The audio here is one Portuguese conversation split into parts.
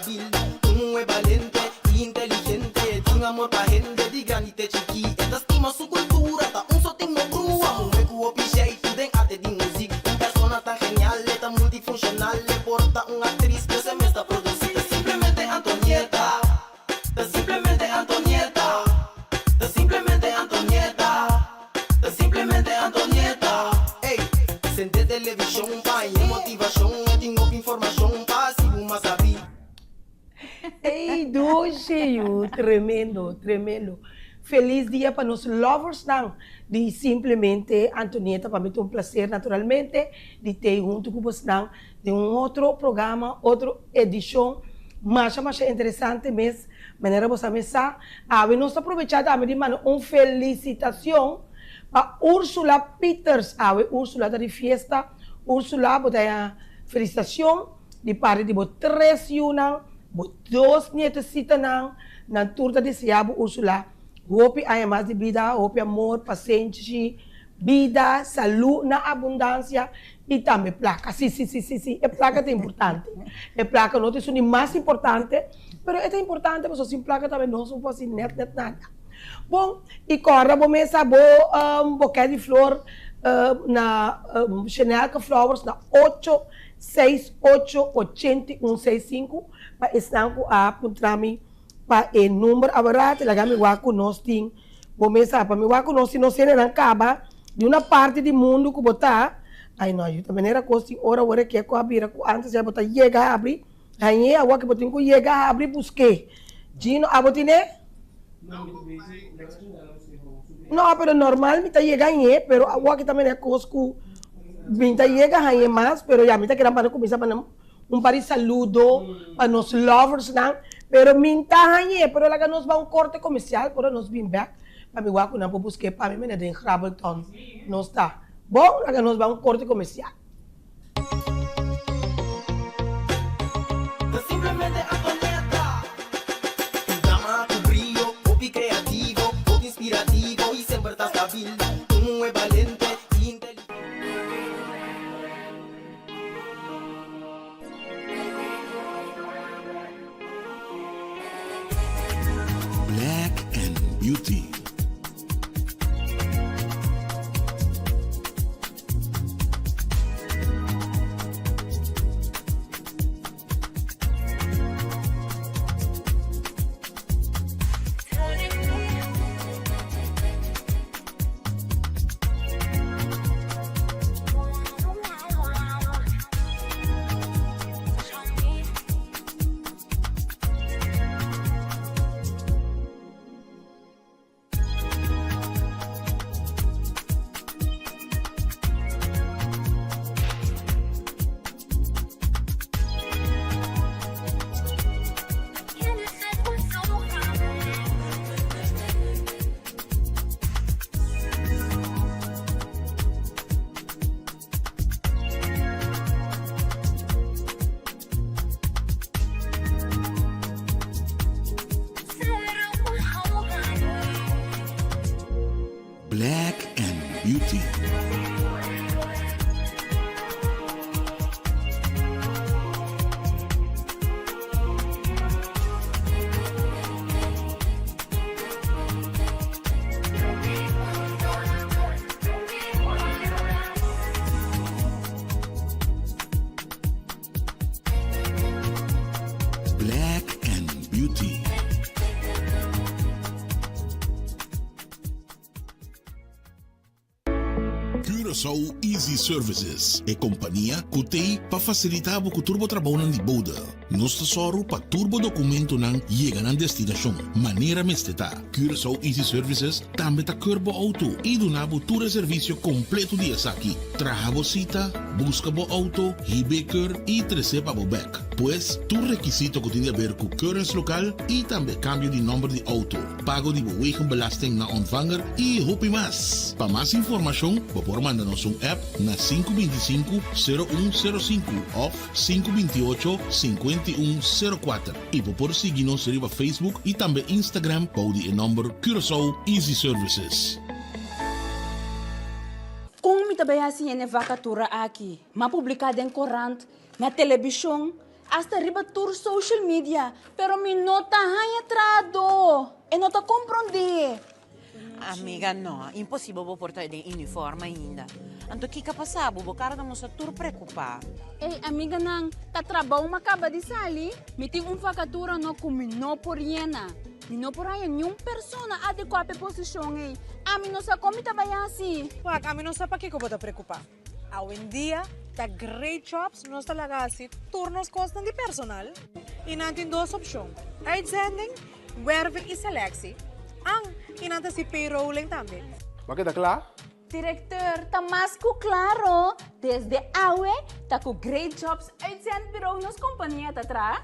stabil. Un es valente, inteligente, tiene amor pa' gente, di granite chiqui. Esta estima su cultura, ta un sotingo crua. Un hueco opiche y tu den arte di música. Un persona tan genial, tan multifuncional, le porta una actriz que se me está produciendo. Simplemente Antonieta, simplemente Antonieta, simplemente Antonieta, simplemente Antonieta. Ey, sente televisión, pa' y motivación, tengo información, pa' si uma sabi. Ei, doce, tremendo, tremendo. Feliz dia para nós lovers não, de simplesmente Antonieta, para mim é um prazer naturalmente de ter junto com você não, de outro programa, outra edição, mais interessante mesmo, maneira você pensar. Nós aproveitar também de mandar uma felicitação para Úrsula Peters, Úrsula da festa, Úrsula, botar felicitação de parte de 3 anos, 2 nietecitas na turta de Siabo, Úrsula. Hope há mais de vida, hope amor, paciência, vida, saúde na abundância e também placa. Sim. A placa é importante. A placa não é o mais importante, mas é importante porque sem placa também não se pode nada. Bom, e agora vamos começar um buquê de flor na Chanel Flowers na 868-8165 para estar a puntrami para o número agora talaga mi waku nós tem começar para mi waku nós não ser na caba de uma parte do mundo que botar aí não ajuda maneira coisa hora que é com abrir antes já botar chega a abrir aí a waku botin com chega a abrir busque Gino abotine não pero normal me tá chega aí pero a waku também é coisa que minta chega aí mais pero já me tá querendo para começar para um par de saludo para nos lovers não. Pero mintahan pero laga nos va un corte comercial, pero nos vim back. Para mi guaco na busque para mí me den Gravelton. No está. Bom, laga nos va un corte comercial. Simplemente Antonieta. Tu drama, tu brillo, hobby creativo, hobby inspirativo y siempre estás stabil. Un es valente, inteligente. Black and Beauty. Black and Beauty. Black and Beauty. Curaçao Easy Services é companhia que tem para facilitar o turbo trabalho de boda. Nós tesoro para turbo documento não chega na destinação. Maneira mesteta. Curaçao Easy Services também tá curbo auto e do nabo todo serviço completo de aqui. Traga cita, busca bo auto, hibeker e receba bo back. Pois tu requisito que tem a ver com currency local e também cambio de número de auto. Pago de wegenbelasting na ontvanger e hopi mais. Para mais informação, por mandar-nos um app na 525-0105 ou 528-5104. E por seguir-nos no Facebook e também Instagram para o número Curaçao Easy Services. Como também assim é vacatura aqui, mas publicada em corrente, na televisão, hasta arriba tour social media, pero mi nota hay entrado. E não tá compreender. Amiga, no, impossível vou portar de uniforme ainda. Anto que passar, vou cara da moça tur preocupar. Ei, amiga nang, tá trabalho acaba de sair. Me tem vacatura no comino por iena. E não por aí nenhuma pessoa adequada para posição aí. A mim não sabe como tá vai assim. Ué, a mim não sabe para que eu vou te preocupar. Hoje em dia, tá great jobs, nós tá lá assim, turnos costam de personal. E não tem duas opções. Uitzending, werving e selectie. E não tem si payrolling também. Bakit akla? Diretor, tá mais que claro. Desde awe, tá com great jobs uitzend bureau nos companhia tá atrás.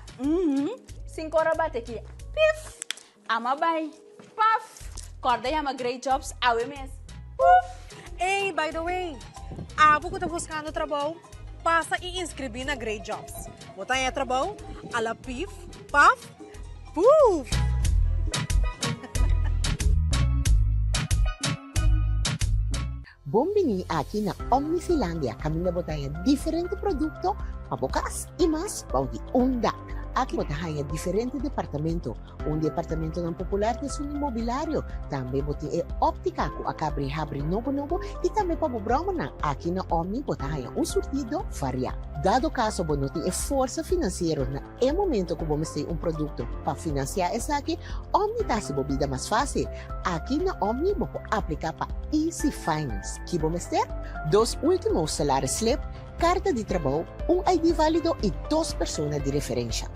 5 horas bate aqui. Pif! Ama bay. Paf! Corda yama great jobs awe mes. Puf! Hey, by the way, abo ko tá buscando trabalho, passa e inscrever na Great Jobs. Botar em trabalho, ala pif, paf, puf! Bombini aqui na Omnisilândia, kami na botaya diferente produto, pabukas e mas paudi unda. Aqui botaya diferente departamento, departamento ng popular de sun imobiliário, também boti e óptica ko akabri-habri novo e também pabubroma na aqui na Omni botaya surtido varia. Dado caso bonoti e força financeiro na momento que vamos ter produto para financiar essa aqui, Omni tá se bobida mais fácil. Aqui na Omni vou aplicar para Easy Finance, que vamos ter 2 últimos salários slip, carta de trabalho, ID válido e 2 pessoas de referência.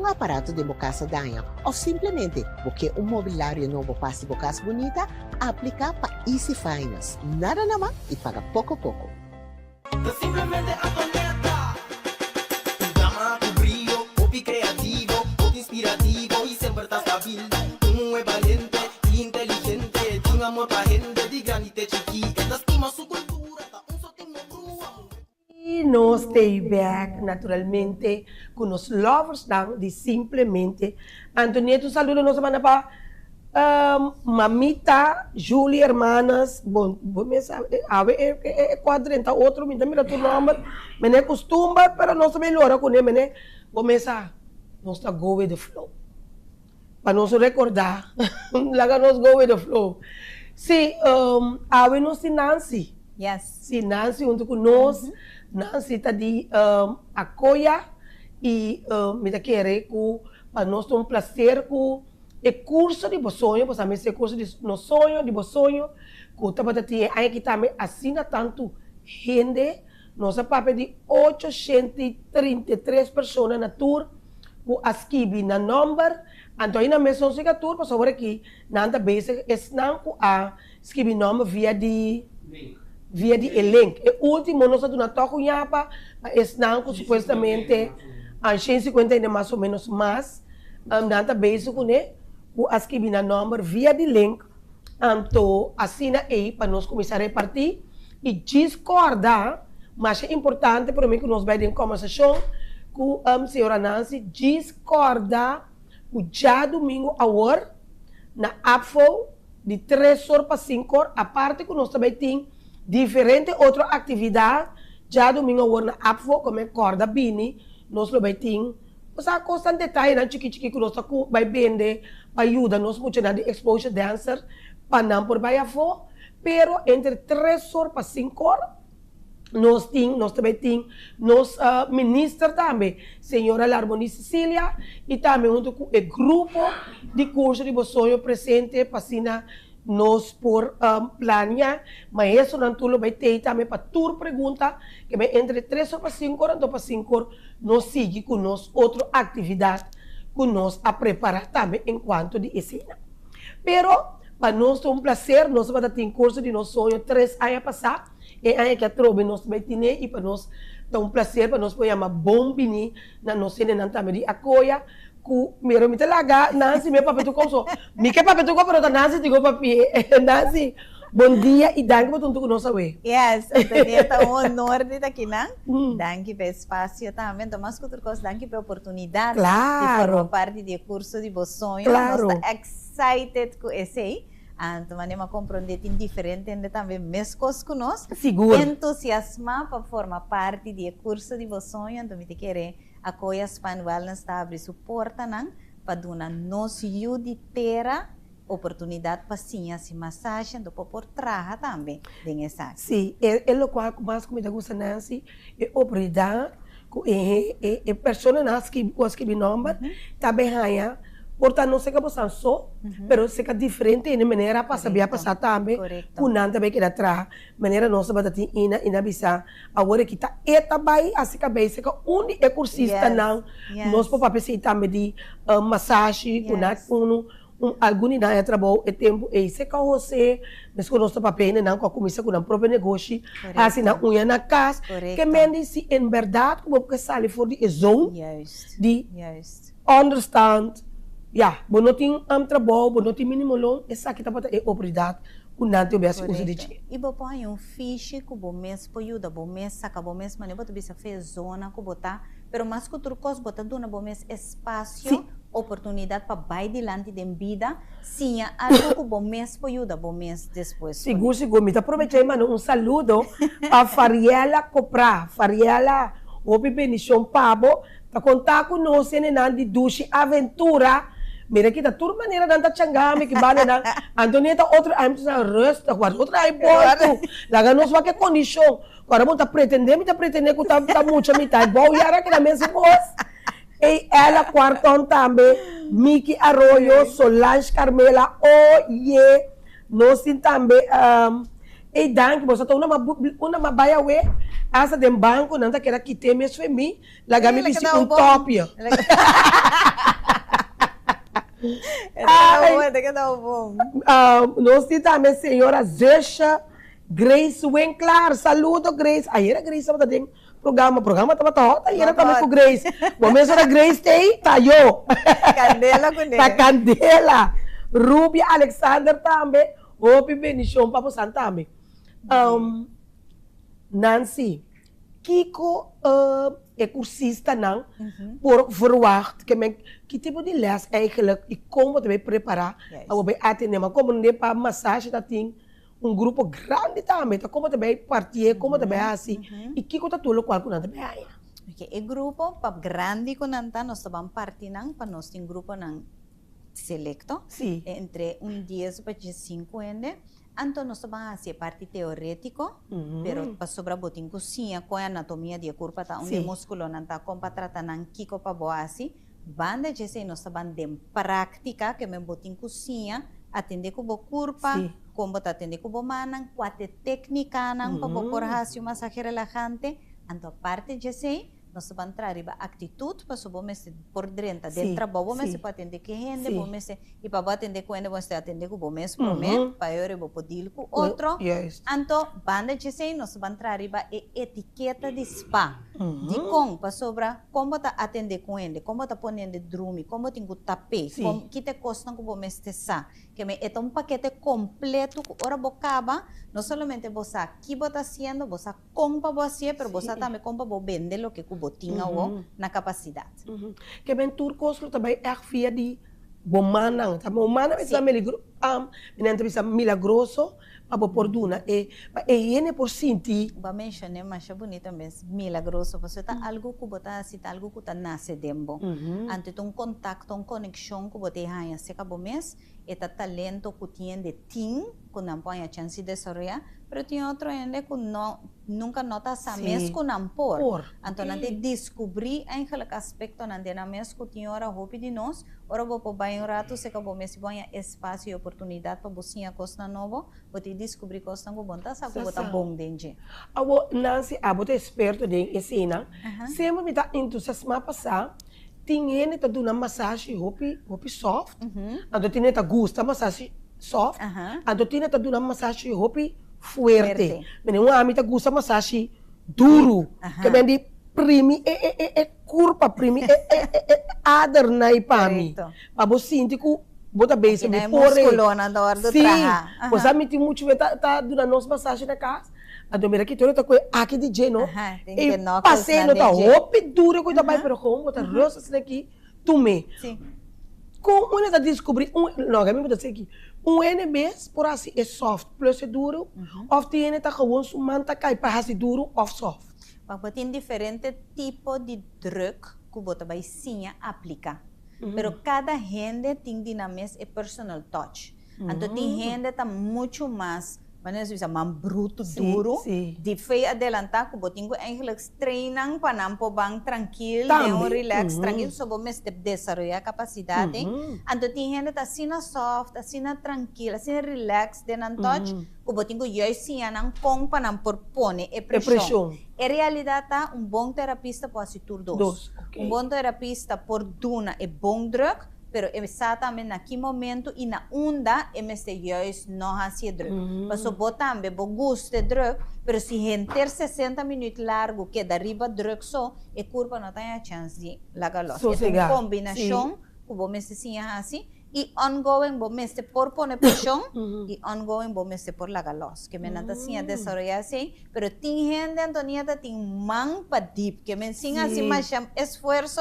Aparato de bocasa danha ou simplesmente porque mobiliário novo passe bocasa bonita, aplicar para Easy Finance. Nada naman e paga pouco. Simplemente Antonieta. Tu llama, tu brillo, popi creativo, popi inspirativo y siempre estás stabil. Tú es valiente y inteligente, tu amor pa' gente de granite chiqui. Estima su cultura, ta un sotinho crua. E nós stay back, naturalmente, com os lovers de Simplesmente. Antonieta, saludo nos semana para mamita, Julie, hermanas, bom me sabe, a ver, é 40, outro, me mira tu nome, me ne costuma, pero não se melhora com ele, né? Começa, nós tá go with the flow. Para nós recordar, laga nós go with the flow. Se, a ver, nós Nancy. Yes. Se Nancy junto com nós, Nancy está de acolha e me dá querer que para nós é prazer com o curso de sonho, para saber se é curso de sonho, que está para ter aí que também assina tanto gente, nossa papo de 833 pessoas na tour, que escrevi na número, então aí na mesma tour, para sobre aqui, nada basic, é não que a escrevi número via de link. O último, nós estamos na Tocunhapa, mas não que supostamente a 150 ainda mais ou menos mais, nada basic, né? O escrevi na número via de link, então assina aí para nós começar a repartir e discordar, mas é importante para mim que nós vamos em conversação com a senhora Nancy, discordar o dia domingo a hora, na APFO, de 3 horas para 5 horas, a parte que nós também temos diferente outra atividade, já domingo a hora na APFO, como é corda bini, nós também temos, mas a constante detalhe, na chiqui que nós vai vender, para ajudar nós muito na de exposure dancer, para não por vai a fo, pero entre 3 horas para 5 horas, nós também temos, nós ministra também, senhora Larmoni Cecília, e também junto com o grupo de curso de sonho presente, para assinar nós por planear, mas isso não tudo vai ter também para tour pergunta, que vai entre 3 horas para 5 horas, então para 5 horas, nós seguimos com nós outra atividade, que nós a preparar também enquanto de ensina. Pero, para nós é prazer, nós vamos ter curso de nosso sonho 3 anos passar, e aí que a trobe nós vai ter, e para nós é prazer, para nós podemos bombini, na nossa cena também de acolha, que mero me talaga, Nancy, meu papai tu como me que papai tu como, pero Nancy digo papi, Nancy, bom dia e danke por tudo que nós sabemos. Yes, Antonieta, um honor de estar aqui, né? Danke pelo espaço também, Tomás Couturcos, danke pela oportunidade de formar parte do curso de sonho. Claro. Nós estamos excited com esse aí. Então, manema compreender diferente ainda também mesmo conosco. Seguro. Entusiasmar para formar parte do curso de sonho, então me te querer Akoya Span Wellness ta abri suporta nang paduna nos de terra oportunidade para sim assim massagem do por traja também tem essa. Sim, é o qual mais comida gosta Nancy é oportunidade é pessoa nas que os que binomba também ganha. Portanto, não sei que você só, mas sei que é diferente de maneira para saber passar também. Com nada também que dá atrás, maneira nossa para ter ina bisa. Agora que tá também assim que bem, sei que é cursista não, nós para pensar também de massagem, com algum ina é trabalho, é tempo, é sei que você, mas com nosso papel não com a comissão com o próprio negócio, assim na unha na casa, que menos se em verdade como que sale for de zone, de understand. Ja, não tem trabalho, não tem mínimo loan, essa aqui está para a oportunidade, com nada eu acho uso de dinheiro. E você põe fiche que o mês pode ajudar, o mês saca, o mês mas você precisa fazer zona que botar, pero mais que outro coisa, botar dona o mês espaço, oportunidade para vai adiante de vida, sim, algo que o mês pode ajudar, o mês depois. Seguro, me aproveitei mano saludo para Fariela Copra, Fariela, o Benichon Pabo, para contar com nós de Dushi Aventura. Mira aqui, tá tudo maneira de changame, que vale na Antonieta, outra, aí precisa resta, outra, aí porto, lá nós vai que condição, agora vamos pretender que tá muito, me tá bom, e era que na mesma coisa. E ela, quartão também, Miki Arroyo, Solange Carmela, oye, nós também, e danke, você tá uma baia, essa de banco, não tá querendo que tem mesmo em mim, lá gami disse utopia. Nós temos senhora Zecha Grace Winkler, saludo Grace. Aí era Grace, estava dentro programa estava todo, aí era também com Grace. O mesmo era Grace tem, tá eu. Candela com ele. Tá Candela. Ruby Alexander também, Opi Benichon, Papo San também. Nancy, Kiko é cursista não, por verwacht que tipo de les eigenlijk e como também preparar ao bem atender, mas como não é para massagem tá tem grupo grande também, tá como também partir, como também assim e Kiko tá tudo qual com também aí. Okay, e grupo para grande com nanta nós vamos partir não para nós tem grupo não selecto, entre 10 para 5 ainda. Então, nós vamos fazer parte teórico, pero para sobre botin cozinha com a anatomia de corpo, tá onde músculo não tá com para tratar não kiko para boa assim, banda de sei nós vamos de prática que me botin cozinha, atender com o corpo, como tá atender com o manang, quatro técnica não para por rasio massagem relajante, então parte de sei nós vamos entrar em atitude para subir por dentro trabalho mas para atender que gente bom mas e para atender com ele você atender com bom mês para mim para eu vou pedir com outro então banda de sei nós vamos entrar em etiqueta de spa de com para sobra como tá atender com ele como tá ponendo drume como tem que tapete como que te custa com bom mês tessa que me é um paquete completo ora bocaba não somente você que você haciendo você compra você pero você também compra você vende lo que tinha na capacidade. Que bem turcos também é via de bomanang, tá bomanang é milagroso para por duna e ele por sentir. Ba mencionei mais bonito mesmo milagroso, você tá algo que botar assim, algo que tá nasce dembo. Ante um contato, conexão que botar aí, se acabou mês, é talento que tinha de tim, que não põe a chance de desarrollar, pero tinha outro ainda que nunca nota essa mês que não por. Então ante descobrir aquele aspecto ante na mês que tinha hora roupa de nós, ora vou por bem rato, se acabou mês põe espaço e oportunidade para você a coisa nova, você descobrir coisa que bom tá, sabe botar bom dentro. Abo Nancy, abo te experto de cena, sempre me tá entusiasmado passar. Tinha ele tá dando massagem roupa soft, então tinha tá gosta massagem soft, então tinha tá dando massagem roupa forte. Mas um homem tá gosta massagem duro, que vem de primi curva primi adar na ipami. Para você sentir que bota bem se me porre. Musculona da hora do trabalho. Você me tem muito tá dando nossa massagem na casa. A domera que tu tá com aqui de geno. E passei no tá roupa dura coisa vai pero como botar rosa assim aqui tume. Com uma da descobrir não, que me botar aqui. NMS por assim é soft, plus é duro. Of tiene tá gewoon sumanta cai para assim duro of soft. Mas tem diferente tipo de druk que você vai sim aplicar. Pero cada gente tem dinamismo e personal touch. Então tem gente que tá muito mais, mas se mais bruto, duro. De foi adelantar que você tem eigenlijk treinam para não bang tranquilo, de um relax, tranquilo, só você desenvolver a capacidade. Então tem gente que tá assim soft, assim tranquila, assim relax, de não touch, que você tem que juist sim não com para não propone e pressão. Em realidade, tá bom terapista pode ser tudo. Bom terapista por duna e bom druk, pero exatamente naquele momento e na onda, este juist não fazia druk. Mas você também gosta de druk, pero se render 60 minutos largo, que dariba druk só, a curva não tem a chance de largar los. É uma combinação que você sim assim, e ongoing você por poner pressão, e ongoing você por largar los. Que me nada assim a desarrollar assim, pero tem gente, Antonieta, tem man para deep, que me sim assim mais esforço,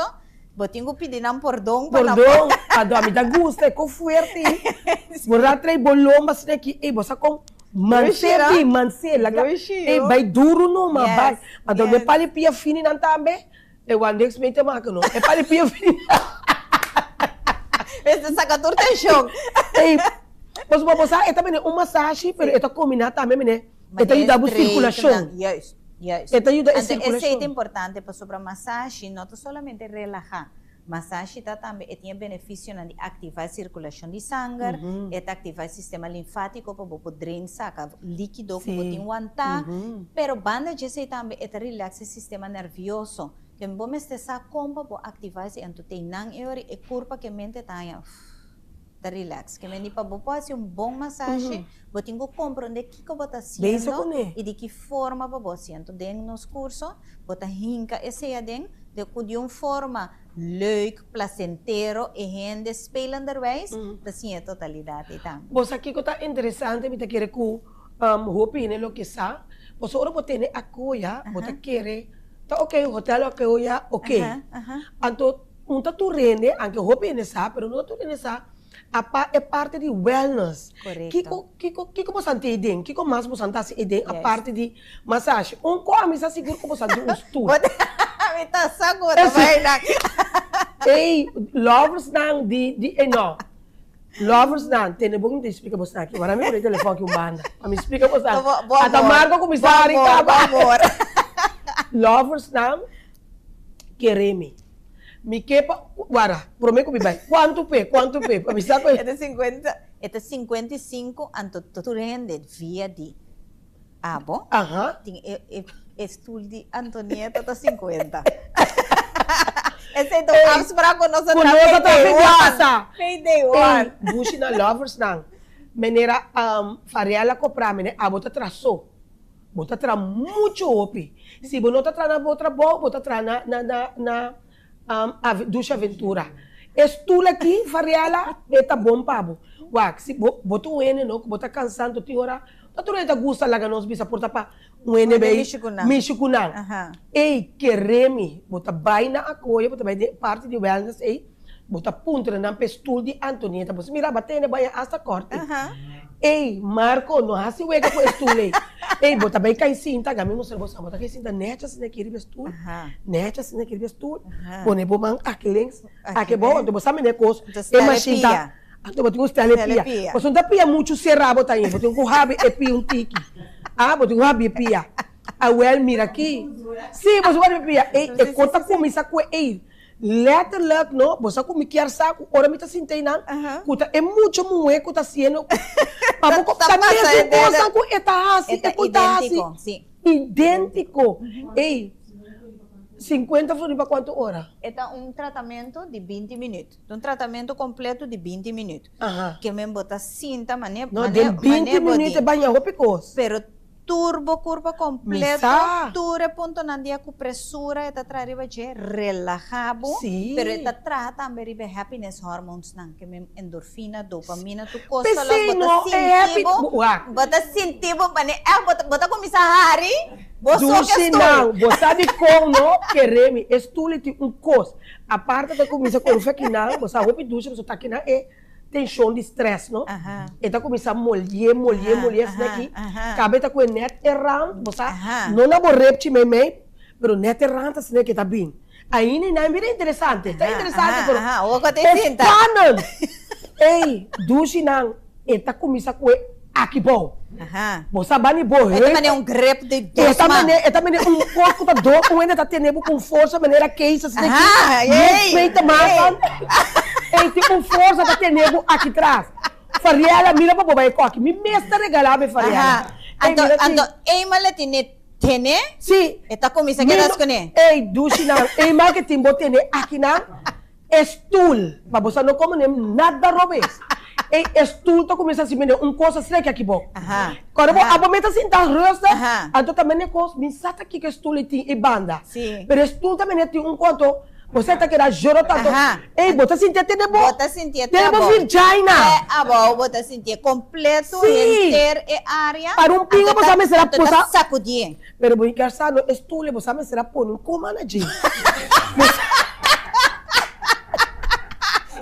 vou ter que pedir perdão para Perdão, a mim dá gosto, é com forte. Vou lá trazer bolão, mas aqui, você com mancera, vai duro não, mas vai. Mas eu me palipia fini não também, eu ando experimente mais que não, é palipia fini. Esse sacatur tem choque. Mas você também massagem, mas está combinado também, né? Está ajudando a circulação. Yes. Está ajudando a circulação. Isso é importante para sobre a massagem, não somente relaxar. Massagem também tem benefício de ativar a circulação de sangue, ativar o sistema linfático para poder drenar saca líquido que você tem aguentar. Pero banda de também relaxa o sistema nervioso. Que bom está como para ativar esse antotenang e curva que mente tá relax. Que me para fazer bom massagem, você tem que compreender o que você está fazendo e de que forma você está fazendo nos cursos, você hinca esse adem de uma forma leuk, placentero e gente spelenderwijs, assim é a totalidade também. Você aqui que está interessante, me quer que opine lo que sa, você ora pode ter a coisa, você quer tá ok, hotel ok. Então, tu rende, aunque opine sa, pero não tu rende sa, é parte de wellness. Correto. Kiko você tem ideia? Kiko mais você tem ideia a parte de massagem? Come sa seguro que você tem um estudo. Me tá segura, vai lá. Ei, lovers não não. Lovers não, tem bom de explicar você aqui. Agora me o telefone que banda. Me explica você. Até Marco comissário amor. Lovers não querem me quepa, agora, prometo que vai. Quanto pé? Para me saber. É 55 anto tu rende via de abo. Tem estudo de Antonieta tá 50. Esse é do Arms Braco nossa Payday one. Bushi na lovers não. Maneira faria comprar, né? A bota traçou. Bota tra muito opi. Se você não tá tra na outra boa, bota tra na Ducha Aventura. Estula aqui, faria eta bom pabo. Se bota ene no, bota cansando ti ora. Tu não gusta lá nos bisa porta pa ene bem Michikunang. Ei, queremi, bota baina a coia, bota vai parte de wellness ei, bota punta na pestul de Antonieta. Você mira batene vai hasta corte. Ei, Marco, não há se wega com estule. Ei, bota bem cai cinta, gamin mo serbo bota cai cinta neta se naquele bestul. Neta se naquele bestul. Pone bomang aquelens, aquebo, tu você me necos. E machinta. Então, eu tenho telepia. Você não pia muito serrabo tá aí. Você tem um rabi e pia um tiki. Você tem um rabi e pia. A well mira aqui. Sim, você vai pia. E conta com isso com ele. Letterlijk, no, você come quer saco, ora me tá sentindo, cuta é muito muito que tá sendo, para você tá mesmo coisa com idêntico, ei, 50 foi para quanto hora? É tratamento de 20 minutos, tratamento completo de 20 minutos, que me bota cinta, não, de 20 minutos é banho picos, pero turbo curva completo, ture ponto na dia com pressura, eta trariba je relajado, pero eta trata também ribe happiness hormones nang, que me endorfina, dopamina, tu costa lá, bota sentivo, bota começar hari, você não, você sabe como queremos, estudar coisa, a parte da comida com o fequinal, você sabe ducha, você tá aqui na tensão de stress, não? Então começa a molhar isso daqui. Cabe tá com net errando, você não na borrepte mas net errando assim que tá bem. Aí não é bem interessante. Está interessante, pero O que te é sinta? spannend. Ei, dushi não, eta começa com aqui bom. Você vai bom. Ito man yung grip de dos man. Esta maneira corpo da dor, ainda está tendo com força, maneira que isso se respeita mais. Ei, tipo força está tendo aqui atrás. Fariela, mira para bobai aqui. Me mestra regalava Fariela. Ando, mala tene? Sim. Ita kumisa que das kone. Ei, dushi não, ei mal que timbo tene aqui não. Stool, mas você não come nada robês. Ei, stool tá começando assim, coisa assim aqui bom. Quando a bomba assim tá rosta, então também é coisa, me sata aqui que stool tem e banda. Sim. Pero stool também tem quanto, você tá querendo juro tanto. Ei, bota sentir até bom. Bota sentir até tem bom. vagina. Bom, bota sentir completo, inteiro e área. Para pinga você me será posar. Sacudir. Pero bom, engraçado, stool você me será pôr como anadinho.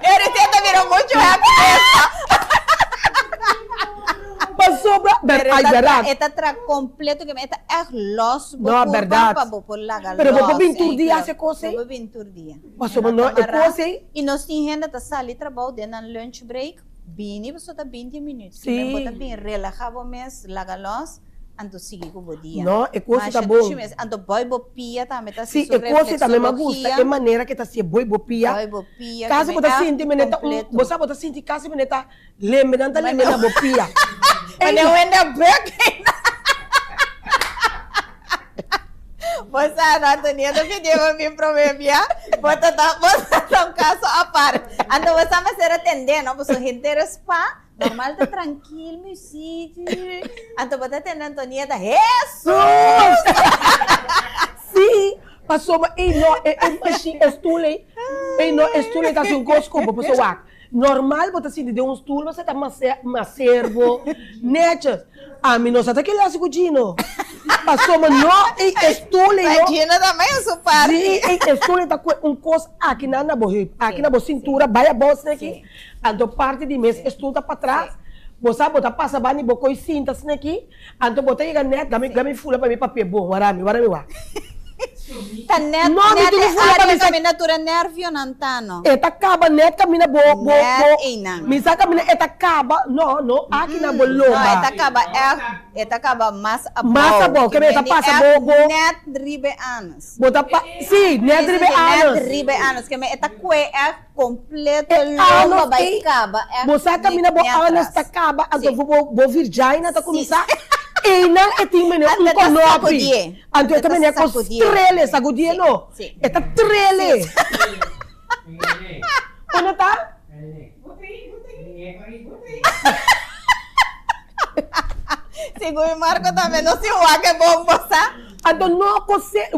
Ele virou muito rápido. Mas sobra, verdade. Esta tra completo que esta é los. Não, verdade. Pero vou vir tur dia se coisa. Vou vir tur dia. Mas sobra não é coisa. E nós temos ainda tá sali trabalho dentro do lunch break. Bini você tá 20 minutos. Sim. Bota bem relajado mes, lagalos. Ando sigue com o dia. Não, é coisa tá bom. Ando boi bopia também tá sim, é coisa também me gusta. É maneira que tá se boi bopia. Boi bopia. Caso você sente meneta, você bota sente caso meneta, lembrando lembrando bopia. Mas não ainda back. Você não tinha do vídeo me prometeu. Bota um caso a par. Ando você vai ser atender, não? Você inteiro spa. Normal tá tranquilo, music. Anto bota atender Antonieta. Jesus! Sim, passou, ei não, estule, ei não, estule tá sem cosco, para pessoa. Normal, você se de stool, você tá macervo, netas. A mim não sabe que ele é segudino. Passou, mas não, ei, estule, não. A Gina também é super. Sim, ei, estule tá com coisa aqui na boa, aqui na boa cintura, vai a bolsa aqui. Então parte de mês, estule tá para trás. Você bota passa bani bocoi cinta aqui. Então bota aí net, dá-me fula para mim papel bom, warami. Tá net, não, net é kami natura nervio nantano. Eta acaba net camina bo. Inang. Misa camina eta acaba, no, aqui na boloma. No, eta acaba mas abo. Mas abo, que eta passa bo. Net ribe anos. Bota sim, net ribe anos. Net ribe anos, que eta kue completo longa vai acaba. Você camina bo anos ta acaba, então bo virgina ta começar. E não é time né um conopi. Então também é com trele, sacudir não. Eta trele. Onde tá? Seguro Marco também não se uaga bom bossa. Então não consegue,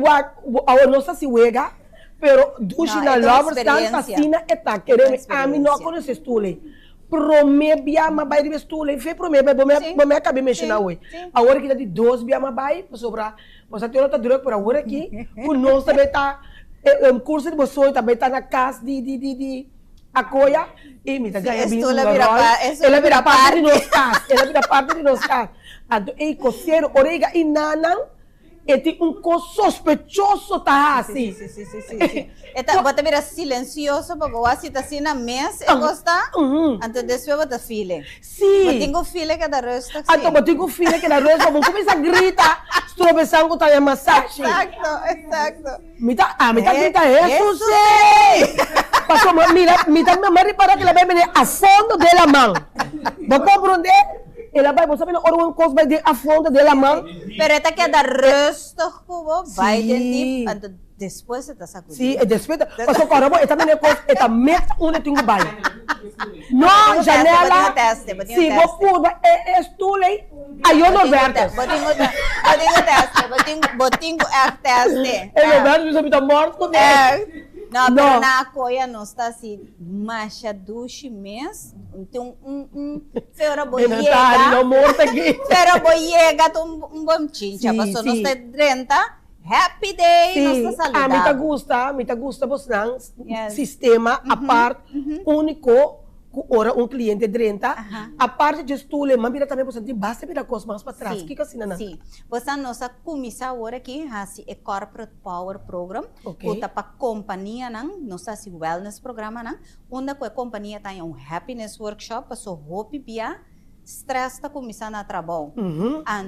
não sei se uega, pero dushi na lover tanta sina eta querendo a mim não conhece estule. Promete biama vai de estule, fe promete bom acabei mexendo hoje. A hora que dá de 12 biama vai, sobra, você tem outra droga por agora aqui, o nosso também tá curso de você também tá na casa de acolha e me tá ganhando bem. Ela vira parte de nós casa, ela vira parte de nós casa. Então, ei, coceiro, orega e nanang, e tem sospechoso tá assim. Sim. Eta bota vira silencioso, porque o assim tá assim na mesa, e gosta. Então depois bota file. Sim. Mas tenho file que da resta. Então, eu tenho file que da resta, vamos começar a gritar, tropeçando com a massagem. Exato. Me tá grita, Jesus! Passou, mira, me repara que ela vai venir a fundo dela mão. Vou compreender? Ela vai, você vê, uma coisa vai a fundo dela mão. Pero esta que da resto, vai de depois você tá sacudindo. Sim, depois, passou caramba, esta menina coisa, esta meta onde tem que vai. Não, janela. Sim, vou curva, estule, aí eu não verto. Botinho teste. É verdade, você me tá morto com ele. Não, pero na coia não está assim, macha duche mês, tem fera boiega. Não morta aqui. Fera boiega, um bom chincha, passou, não está 30, happy day, não está saudável. A mim tá gusta você não, sistema, a parte, único, ora cliente 30, a parte de estule, mas mira também você basta virar coisas mais para trás. Sim, Que assim, não? sim. Você nossa comissão agora aqui, é Corporate Power Program, Ok. que para companhia não, nossa wellness programa não, onde a companhia tem happiness workshop, para só hope bia stress ta começar a trabalho.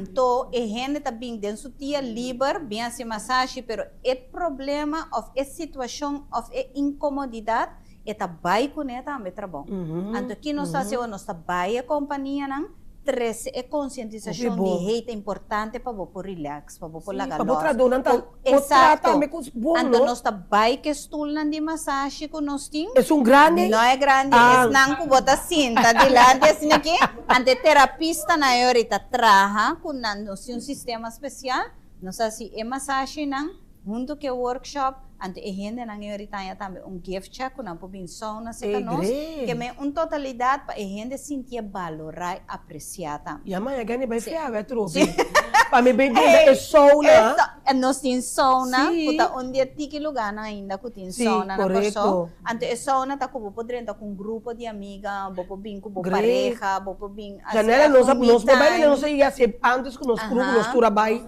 Então, a gente também dentro dia livre, bem assim massagem, pero o problema of a situação of a incomodidade eta vai com ela também trabalho. Então, aqui nós fazemos nossa baia companhia não, tres é conscientização de jeito importante para você relax, para você lagar para você traduzir, então, exato. Bom, Então, nós vai que estou de massagem com nós temos. É grande? Não é grande, é não que você senta de lado assim aqui. Ante terapista na hora trabalha com um sistema especial, nós assim é massagem não, junto que workshop. Ante a gente na hora também gift check com a poblação na seca nós, que é uma totalidade para a gente sentir valorar, apreciar também. E amanhã ganha bem fiável, é troco. Para mim bem é sauna. Nós temos sauna, porque onde é que lugar ainda que tem sauna na pessoa. Ante a sauna tá com podendo com um grupo de amigas, bopo bem com pareja, bopo bem. Janela nós vai não sei assim antes que nós grupo nós trabalho.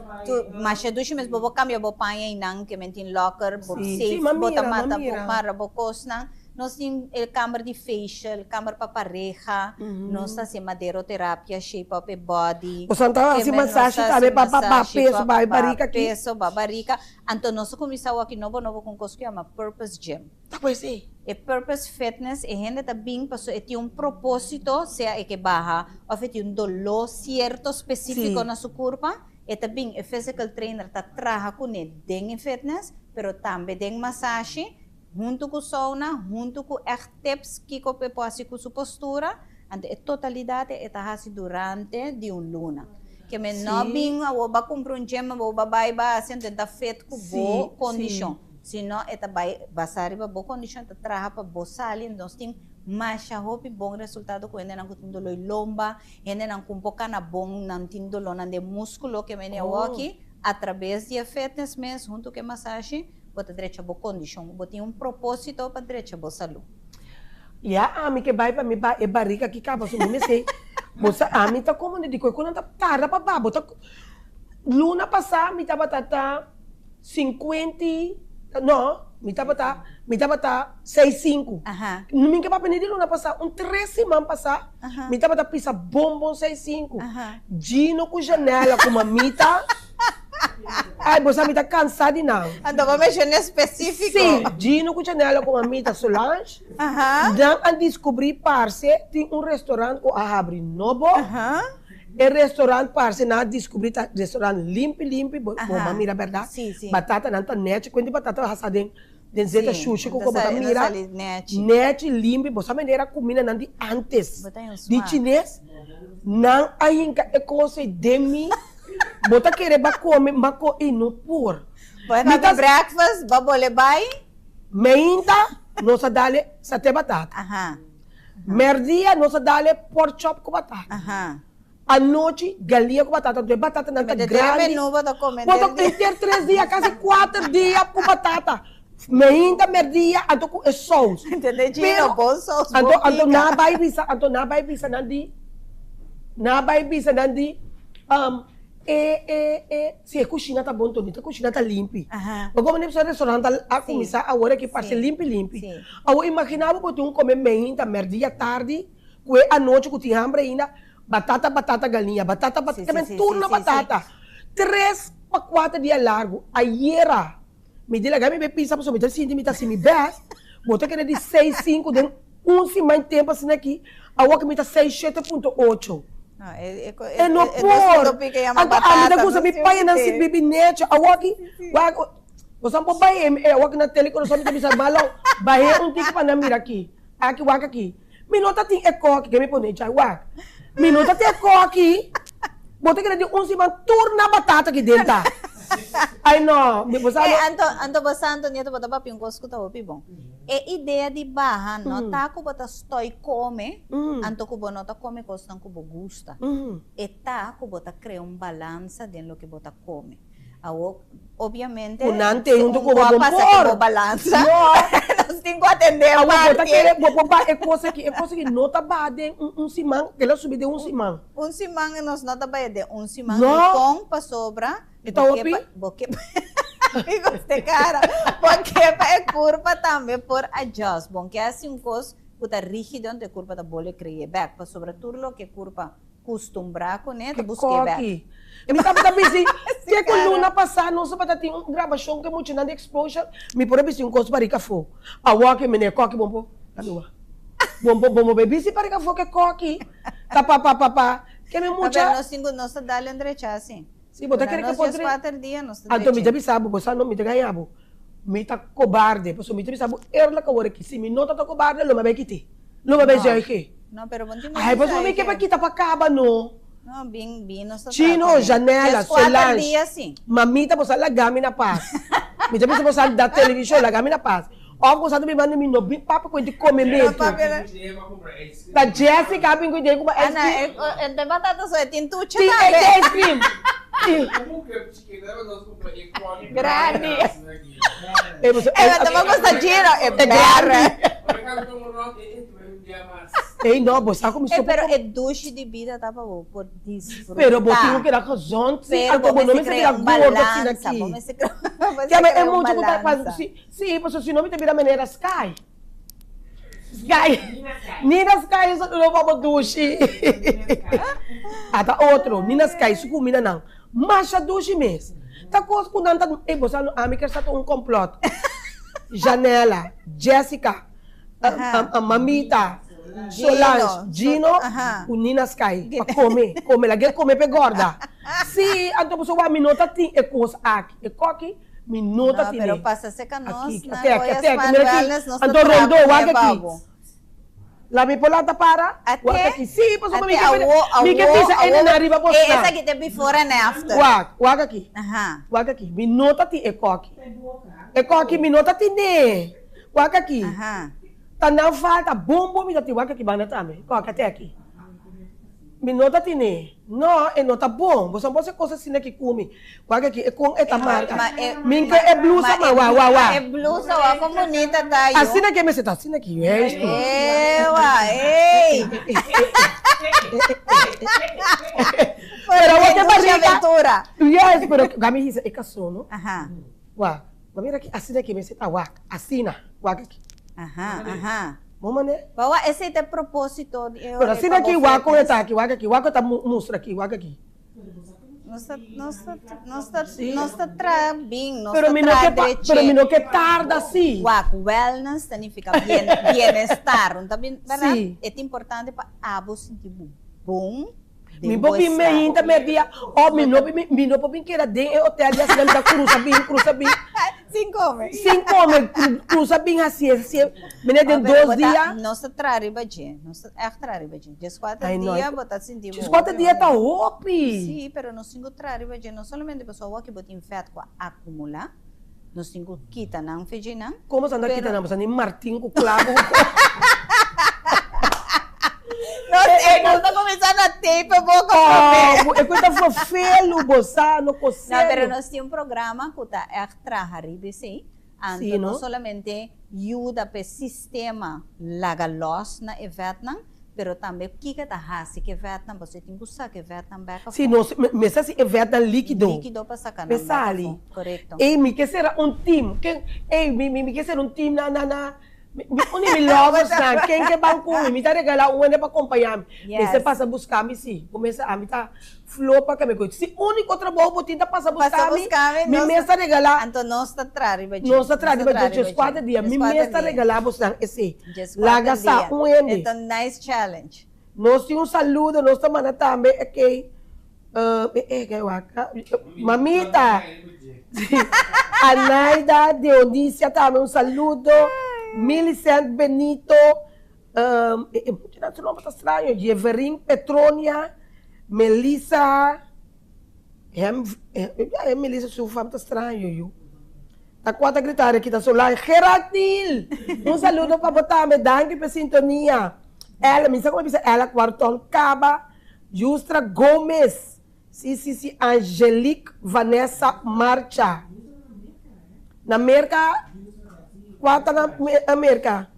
Mas é dois meses bopo cambia bopo aí não que mantém locker, bopo safe, mamira, bota mata mamira. para bocos não. Nós temos câmara de facial, câmara para pareja, nós temos madeiroterapia, shape up body. O Santa assim massagem também para peso, barica aqui. Peso, barica. Então nós começamos aqui novo com coisa que chama Purpose Gym. Tá pois sim. E Purpose Fitness, e gente também passou e tem propósito, seja que barra, ou tem dolor certo específico na sua corpo. E também o physical trainer trabalha com ele em fitness, pero também tem massagem. Junto com sauna, junto com tips que você pode com sua postura, a totalidade está assim durante de luna. Que me não bem, eu vou comprar gym, eu vou vai assim tentar feito com boa condição. Senão, está vai passar para boa condição, está trabalhar para boa saúde, nós temos mais hope bom resultado com ele não com dolor lomba, ele não com pouca na bom, não tem dolor de músculo que me aqui através de fitness mesmo, junto com massagem. Bota direito a boa condição, bota propósito para direito a boa saúde. E a mim que vai para mim é barriga que acaba, só me sei. Você a mim tá como de coisa quando tá tarde para babá, bota luna passar, me tava tá 50, não, me tava tá 65. Não me que para de luna passar, 3 semanas passar, me tava tá pisa bombom 65. Gino com janela com mamita. Ai, você está cansado não? Então, vamos mexer específico. Sim, Gino com janela com a Mita Solange. Dá a descobrir, parce, tem restaurante que abre novo. E restaurante, parce, na descobrir, restaurante limpo, bom, mira, verdade? Sim. Batata, não tá net, quando batata rasa den zeta xuxa com batata mira. Net limpo, você maneira comida não de antes. De chinês, não ainda é coisa de mim. Bota querer comer, bako ino por. Bota breakfast, babole bai. Meinta, nossa dale sa te batata. Merdia, nossa dale pork chop com batata. A noite, galinha com batata. De batata não tá grande. Bota ter 3 dias, quase 4 dias com batata. Meinta, merdia, então com sauce. Entendeu? Bom sauce. Então na vai visa nandi. Na vai visa nandi. Se a cozinha tá bom, a cozinha tá limpa. Mas como nem precisa restaurante a começar agora que parece limpo. Eu imaginava que eu comer meia merdia tarde, que a noite que tinha hambre ainda, batata galinha, batata, também turno batata. 3 para 4 dias largo. Ayer, me diga, me be pizza, mas me sinto assim, me best. Botar que de 6, 5, de semana tempo assim aqui, agora que me tá 6, 7.8. É no por. A minha coisa me pai não se bibi net. Awaki, você não pode ir. Awaki na tele quando só me tem balão. Vai tico para mira aqui. Aqui. Minuta tem eco aqui que me põe já. Minuta tem eco aqui. Bota que de semana turna batata aqui dentro. Ai não, me você anto basando niya to bota pa pingkos ko tawo pibong. Ideia de barra, no ta ko bota estoy come, anto ko bono ta come costan ko gusta. Ta ko bota crea balança de lo que bota come. Obviamente, unante junto com o balança. gusting ko atender Ah, party. bota que boba é coisa que nota bade simang, que ela subir de simang. Simang nos nota ba de simang No. kung pa sobra. Ito, Opi? Boke pa. Amigos de cara. Boke pa é curva também por adjust. Bom que assim cos puta rígido onde curva da bole crie back pa sobra turlo que curva costumbrar com né, busque back. Me tava busy. Que coluna passar, não só para ter uma gravação que muito na exposure, me por busy um coisa para café. A walk me ne coque bombo. Bombo baby se para café que coque. Tá pa. Que me mucha. Pero nós cinco nós dale andrecha assim. Sim, botar que nós pode. 4 dias nós. Então me já sabe, você não me ganhava. Me tá cobarde, porque me já sabe, erla que agora que se me nota tá cobarde, lo me vai quitar. Lo me vai já aqui. Não, pero bom Ai, mas me que para quitar para caba no. Não, bem, nós Chino, janela, Solange. Dias, sim. Mamita, você la gami na paz. Me já você da televisão, la gami na paz. Ó, você me manda me no bim papo com de comer mesmo. Da Jessica, abin com de como ice cream. Ana, de batata só é tintucha Sim, é ice cream. Grande. Eu também gosto de giro, é grande. Ei, não, você como É, pero é duche de vida, tá bom, por disfrutar. Pero você não quer razão, sim, Pero como não me se quer gordo assim aqui. Que é muito que tá fazendo, sim, porque se não me te vira maneira Sky. Nina Sky, isso não vamos duche. Ata outro, Nina Sky, isso combina não. Masha duche mesmo. Tá coisa com tanta, ei, você não, a mim quer estar um complot. Janela, Jessica, a Mamita, Solange, Gino, o Nina Sky, para comer, ela quer comer para gorda. Sim, então você vai me notar tem é coisa aqui, é coque, me nota tem. Pero passa seca nós, aqui, até, então rondou, aqui. Lá me polata para, aqui, sim, você me quer pensar ainda na riba posta. Essa aqui tem before and after. Wag aqui, wag aqui, me nota tem é coque. É coque, me nota tem né, wag aqui. Tá não falta bombo me dá wag aqui bana também, coque até aqui. Me nota tem né, não é nota bom, você pode coisa assim que come, wag aqui é com esta marca. Minha é blusa, É blusa, ó, como bonita tá aí. Assim que me se tá, assim que é isto. Ei! Pero você barriga. Aventura. Yes, pero gami hisa é caso, no? Ajá. Wag, mira aqui, assim que me se tá wag, assim na, wag aqui. Ajá. Vamos né? Bawa, esse é propósito. Pero assim aqui wag com está aqui, wag tá mostra aqui, wag aqui. Não está trabing, não Pero está no que tarda assim. Wag, wellness significa bienestar. Também, Sim. é importante para abo sentir bom. Mi bobi me intermedia, mi no bobi que era de hotel de assim da cruza bem. Cinco cruza bem assim, me de 2 dias. Não se trare baje, não se trare baje. Just 4 dias botar sentir bom. Just 4 dias tá opi. Sim, pero não singo trare baje, não somente pessoa que botin fat com acumular, não singo quita não feijão não. Como se anda quita não, você nem Martin com clavo. Não está começando a tape boca. É coisa fofelo, boçar, não consigo. Não, pero nós temos programa que está extra sim. Então, não somente ajuda para o sistema laga loss na Vietnam, pero também o que está fazendo que Vietnam, você tem que usar que Vietnam back. Sim, mas assim, é Vietnam líquido. Líquido para sacar. Pesali. Correto. Ei, me quer ser um time. Me quer ser um time na Onde me lovers na, quem que banco me tá regalar um ano para acompanhar. Você passa a buscar me sim, começa a me tá flow para que me coisa. Se único trabalho botinha passa a buscar me mesa regalar. Então nós está trare, nós está trare, just 4 dias, me mesa regalar você esse. Laga sa um ano. Então nice challenge. Nós temos saludo, nós estamos na também aqui. Mamita. Anaida de Odícia também saludo. Millicent Benito, não nome está estranho, Jeverin Petronia, Melissa, Melissa, seu fama está estranho, Tá quatro a gritar aqui, tá solar, Geraldil, saludo para botar, me danke para sintonia. Ela, me sabe como é ela, Quartol Caba, Justra Gomes, sim, Angelique Vanessa Marcha. Na América, Quata na América.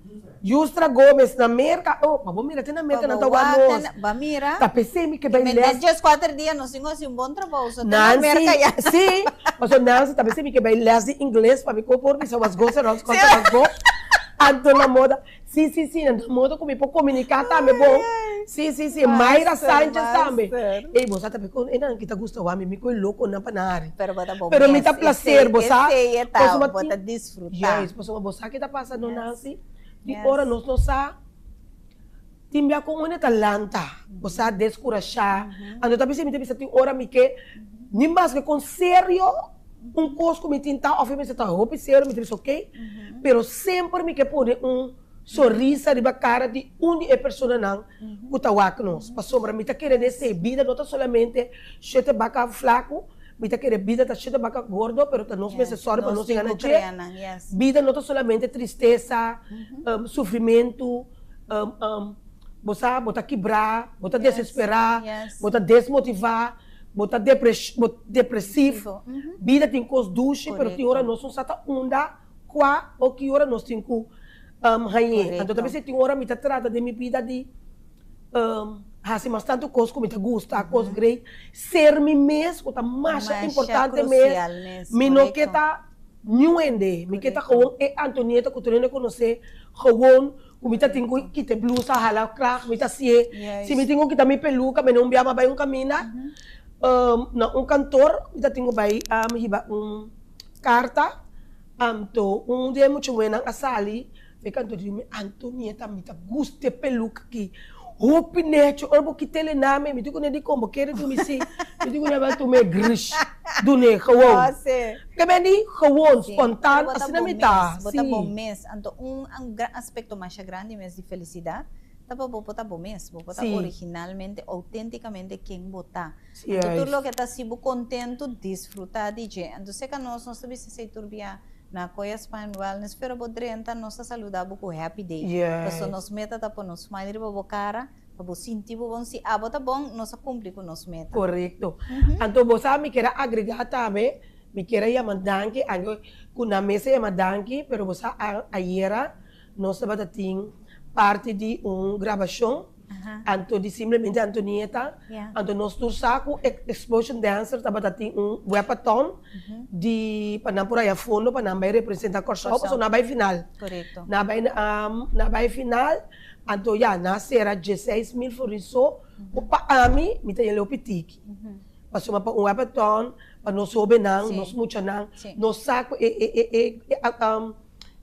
Justra Gomes na América. Oh, mas mira, tem na América na Tawanos. Bamira. Tapesemi que vai Menos les. 4 dias, nós temos um bom trabalho. So, Nancy, América, sim. Mas o Nancy tapesemi que vai les de inglês para me compor, me são as gostas, as coisas, as go. Ando na moda. Sim, na moda como eu comunicar também bom. Sim. Mayra Sanchez também. Ei, você tá pegando, não kita gusto wa me coi louco na panari. Pero me tá placer, você. Bota desfrutar. Yes, você que tá passando Nancy. De hora nós não sa timbia com uma talanta, você descurajar. Ando também se me tem hora me que nem mais que com sério coisa me tinta, obviamente tá roupa sério, me tem ok, pero sempre me que pôr sorriso de cara de onde é pessoa não, que tá lá nós. Passou para me tá querendo essa vida, não tá somente chete baca flaco. Vida que vida tá cheia de baca gordo, pero tá nos necessário para nós ganhar dinheiro. Vida não tá somente tristeza, sofrimento, você bota quebrar, bota desesperar, bota desmotivar, bota depressivo. Vida tem coisas duches, pero tem hora nós não sata onda, qua ou que hora nós tem que ganhar. Então também se tem hora me tá trata de minha vida de assim, mas tanto coisa como te gusta, coisa great, ser me mesmo, tá mais importante mesmo, me não que tá nuende, me que tá gewoon é Antonieta que tu não conhece, gewoon, como tá tenho que te blusa, hala, crack, me tá se me tenho que tá me peluca, me não viama vai camina, na cantor, me tá tenho vai hiba carta, to dia muito buena asali, me canto de Antonieta, me tá guste peluca aqui. Hopi neto, orbo que tele name, me digo nem como quero tu me se, me digo nem tu me grish, do ne gewoon. Que bem ni gewoon, espontâneo, assim não me tá. Bota bom mês, então aspecto mais grande mês de felicidade. Tapa bota bom mês, bota originalmente, autenticamente quem botar. Então tudo lo que tá sibo contento, desfrutar de je. Então se que nós sabemos se turbia na coia Span Wellness, pero bodrenta nossa saludável com happy day. Então nós meta tá para nos smile para cara, para sentir bom se tá bom, nós cumprir com nos meta. Correto. Então você me quer agregar também, me quer chamar danke, com na mesa chamar danke, pero você ayer nós estava tendo parte de gravação. Anto di simplesmente Antonieta, anto nós tursaco explosion dancer taba tati wepathon di panampura ya fundo panambay representa Corso, so nabay final. Correcto. Nabay final, anto ya nasera 16,000 for isso, pa ami mita yelo pitiki. Paso mapa wepathon, pa nos sobe nang, nos mucha nang, nos saco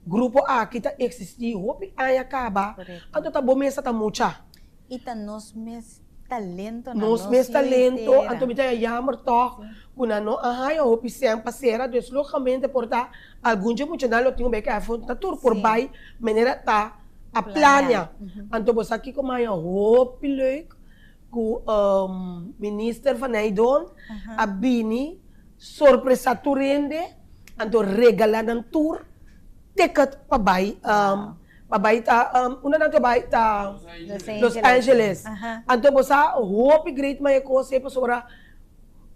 grupo A kita existi, hopi ay acaba, anto tabo mesa ta mucha. Ita nos mes talento na nos mes talento anto mita yamar to kuna no ahay o pisem pasera deslocamento porta algum dia muito nalo tinha bem que a fonte tá tur por bai maneira tá a plania anto você aqui como aí hopi leuk ku minister van Eydon a bini sorpresa turende anto regalan tour ticket pa bai pabaita, una na pabaita Los Angeles. Anto bosa, hope great may ko se pasora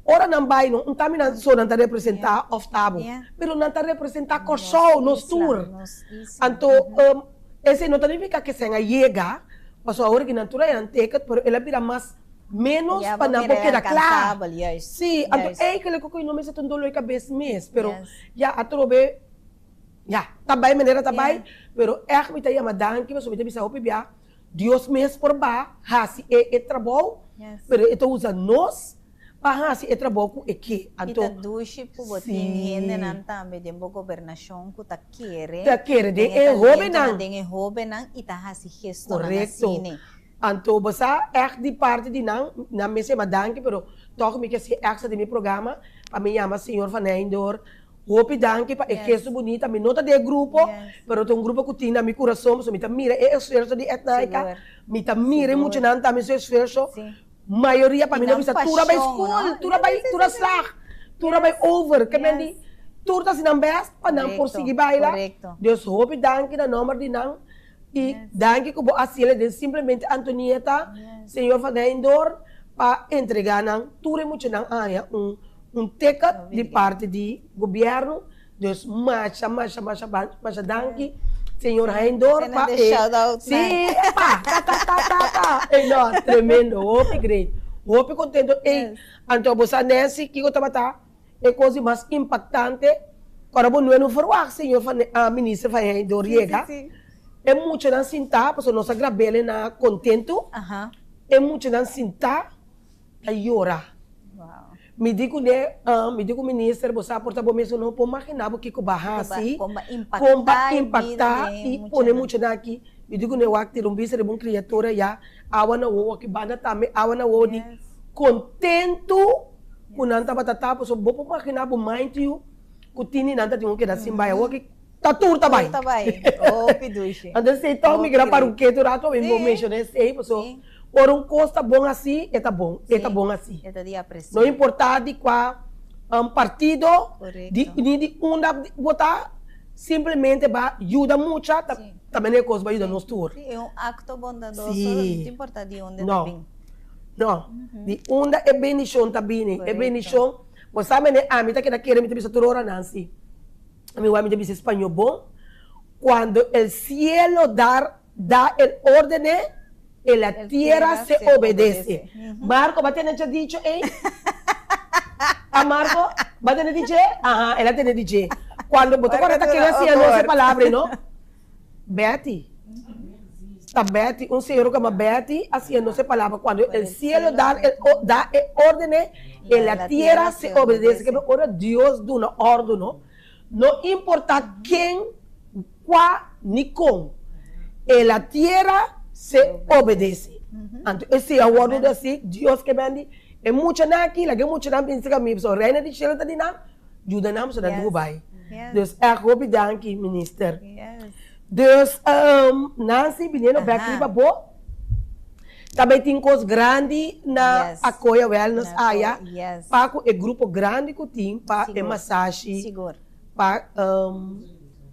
ora nang bay no, tami na so nang representa of tabo. Pero nang representa Corso nos tour. Anto ese no significa que se llega, paso ahora que natura yan ticket, pero ela pira más menos para não queda claro. Sí, anto que le ko no me sa tunduloy ka best mes, pero ya atrobe tabay maneira tabay, pero me tá chama danke, mas me bisa hopi bia, Deus mesmo por ba, hasi trabalho, pero ito usa nós, pa hasi trabalho com que, anto. Ita dushi po botin hende nan tambe de bo gobernação ku ta kere de hobe nang ita hasi gesto na sine. Anto basa de parte de na mesa madanke, pero toch me que se de meu programa, para me chama senhor Van Eindor. Hope danke pa gesto bonita, me nota de grupo, pero tem grupo que tinha mi coração, so me mira esforço de etnica, me mira muito nan também seu esforço. Maioria para mim não bisa tura by school, tura slag, tura by over, que mendi turta sinang best pa nang porsigi baila. Deus hope danke na número de nang e danke ko bo asile de simplesmente Antonieta, senhor Van Eindor, pa entregar nang tura muito nang aya ticket de parte do governo Dus macha danke. Senhor Raindor, Cena de shout out, sim, tá. Não, tremendo, hope great. Hope contento. Então, você nesse que eu estava é coisa mais impactante. Agora, não é no forward, senhor ministro Raindor, é muito não sentar, porque nós gravamos na contento. É muito não sentar, a llorar. Me digo, ministro, você aporta bom mesmo, não pode imaginar o que o barra assim, como impactar e pôr muito aqui. Me digo, né, o acto de um bicho de uma criatura já, awa na o que banda também, awa na o de contento, com nanta batata, porque vou pode imaginar o mind you, que tini nanta de um que dá simbaia, o que tá tudo tá bem. Oh, piduche. Então, se então migra para o que tu rato, eu vou mencionar sei, porque por costa bom assim, é bom assim. Não importa de qual partido, de onde votar, simplesmente vai ajudar muito, também é coisa vai ajudar nós todos. É acto bondadoso, não importa de onde também. Não, de onde é bendição também, é bendição. Você sabe, a mim tá que quer me ter visto toda Nancy. A mim vai me ter visto espanhol bom. Quando o cielo dá el orden, e la tierra se obedece. Marco, ¿va a tener dicho, ¿A Marco? ¿Va a tener dicho? Ajá, él tiene dicho. Cuando vos te acuerdas que decía no esa palabra, ¿no? Betty. Está Betty, un señor que se llama Betty, haciendo esa palabra. Cuando el cielo da el orden, y la tierra se obedece. Que ahora Dios da una orden, ¿no? No importa quién, cuál, ni cómo. En la tierra se obedece. Entonces, esse aguardo assim, Deus que bendiga. É muito aqui, lá que muito não pensa que me só reina de chela de não, ajuda não so da Dubai. Dus ek hoop dankie minister. Dus Nancy bineno back riba bo. Também tem coisa grande na Akoya Wellness area. Para o grupo grande que tem para a massagem. Para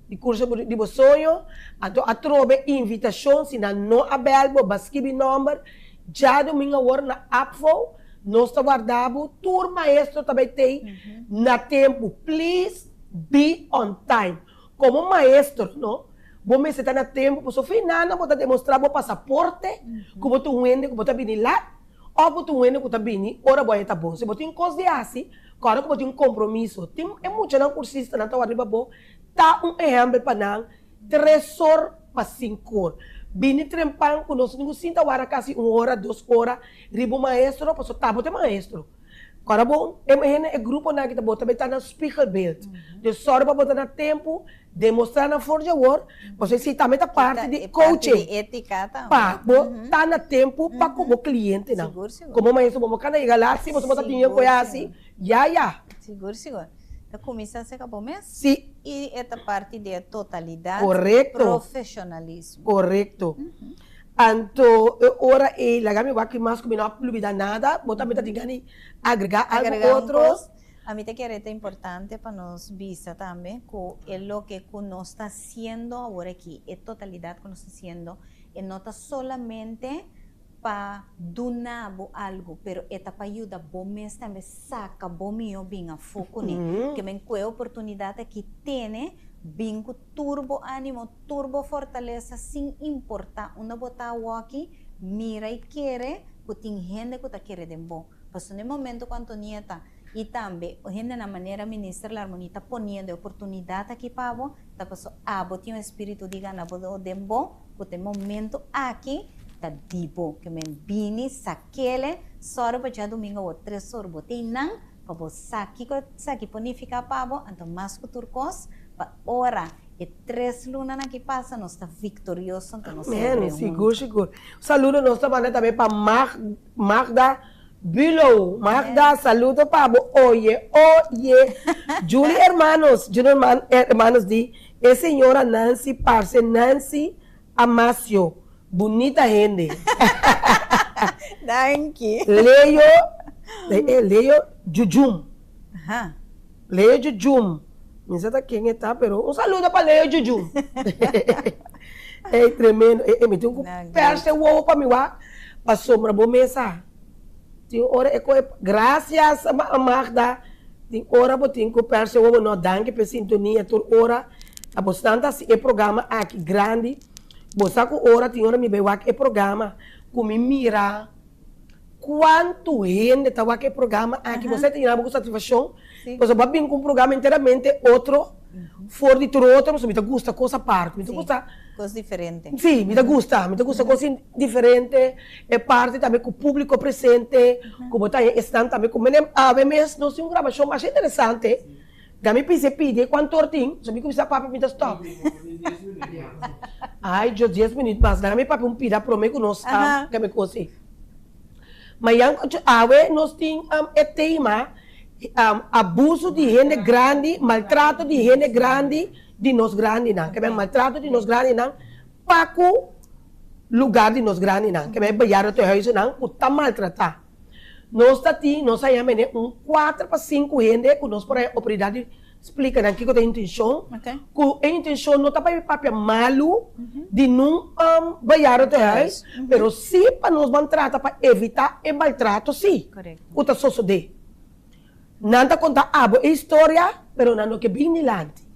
de curso de sonho, a trobe invitação, se não aberto, basquibi number, já domingo agora na Apfo, nós está guardado, tour maestro também tem, na tempo, please be on time. Como maestro, não? Vamos estar na tempo, porque se final, não pode demonstrar o passaporte, que você vende, que você vem lá, ou que você vende, que você vem, ora vai estar bom. Se você tem coisa de assim, claro que você tem compromisso, é muito não cursista, não está arriba bom. Tá exemplo para nós, 3 horas para 5 horas. Bini trempang com nós, não sinta hora quase 1 hora, 2 horas, ribo maestro, para tá bote maestro. Agora bom, é grupo na que tá bota, tá na Spiegelbild. De sorte para botar na tempo, demonstrar na Forja World, você se também tá parte de coaching. De ética também. Tá na tempo para como cliente não. Como maestro, vamos cada chegar lá, se você botar dinheiro com assim, já. Seguro. Então, começa a ser acabou mesmo? Sim. E esta parte de totalidade. Correto. Profissionalismo. Correto. Então, ora lá me vai que mais que não dúvida nada, botar meta de agregar algo outro. A mí te quiere é importante para nos visa também que é lo que nós está haciendo agora aqui, é totalidade que nós está haciendo, e não está solamente para donar algo, pero esta para ayudar bom mês também saca bom meu bem a foco que me que oportunidade que tem bem com turbo ânimo, turbo fortaleza, sem importar onde botar o aqui, mira e quer, que tem gente que está querendo bom. Mas no momento quando nieta e também gente na maneira ministra a harmonia está ponendo oportunidade aqui para você, tá passou tem um espírito de gana de bom, que tem momento aqui tá dibo que me bini saquele soro para já domingo o 3 horas botei não para você aqui ponificar para então mais que turcos para hora e 3 lunas aqui passa nós está vitorioso então nós seguro saludo nós também para Magda Below, Magda, saludo para oye, Julie hermanos de señora Nancy Parce, Nancy Amacio. Bonita gente. Thank you. Leo Jujum. Leo Jujum. Não sei quem está, pero saludo para Leo Jujum. É tremendo. Me tem um perste uou para mim lá. Para sombra boa mesa. Graças a Magda. Tem hora botin que perce o no danke pe sintonia tur hora a bastante assim é programa aqui grande. Bosa com hora tem hora me veio aqui é programa com me mira quanto gente tá aqui programa aqui você tem algo satisfação. Você vai vir com um programa inteiramente outro fora de tudo outro, você me gusta coisa parte, me gusta coisa diferente. Sim, me gusta coisa diferente, é parte também com o público presente, como tá estando também com a vez nós temos uma gravação mais interessante. Da me pensei pedir quanto tem, só me começar a papo me dá stop. Ai, já 10 minutos, mas da me papo pida para mim que nós que me coisa. Mas nós temos tema abuso de gente grande, maltrato de gente grande, de nós grandes não, que é maltrato de nós grandes não, para o lugar de nós grandes não, que é banhar o teu huis não, que está maltratado. Nós aqui, nós aí um 4 para 5 gente, que nós por aí a autoridade explica não que tem intenção, que a intenção não está para papel malo de não banhar o teu huis, mas se para nós vamos tratar para evitar o maltrato, sim, o que está sucedendo. Nanta conta a história, pero não que bem nilante.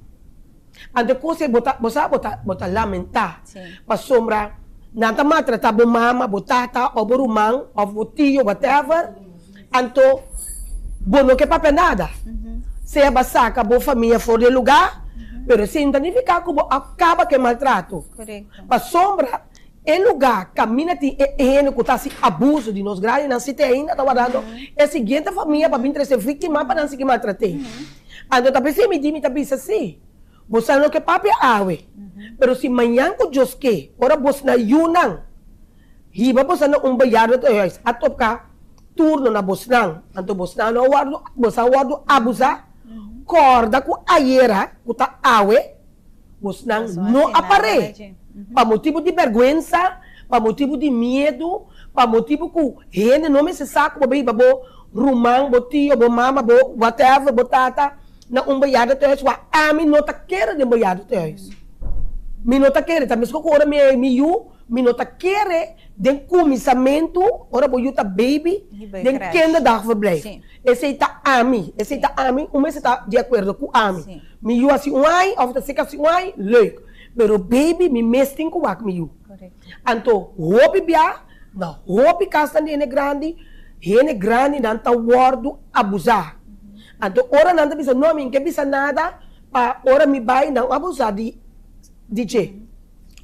Ante coisa bota lamentar, para sombra, nanta maltratar bo mama, bo tata, ou bo rumang, ou bo tio, whatever. Anto, bo não que papel nada. Se a basaca bo família fora de lugar, pero se significa que bo acaba que maltrato. Para sombra, em lugar, caminha tem que está se abuso de nós grandes, não se tem ainda, está guardando a seguinte família para vir trazer vítima para não se maltratar. Então, tá pensando, me diz assim, você não quer papi awe, pero se manhã que Deus quer, ora você na yunang, hiba você não bayar do hoje, atopka turno na você não, então você não guardo, você guardo abusa, corda com a era, com tá awe, você não aparece. Para motivo de vergonha, para motivo de medo, para motivo que gente não me se saca, bo rumang, bo tio, bo mama, bo whatever, bo tata, na bayado teus, a mim não tá querendo de bayado teus. Me não tá querendo, também se agora me não tá querendo de começamento, ora bo yuta baby, de quem dá verblijf. Esse tá a mim, o mês está de acordo com a mim. Me eu assim, uai, ou você assim, uai, leuk. Pero baby, me mesting ko wak miyu. Anto, hopi biya, na hopi kasta ni hene grande nanta wardo abusar. Anto, ora nanta bisa no min ke bisa nada, pa ora mi bay nang abusar di che.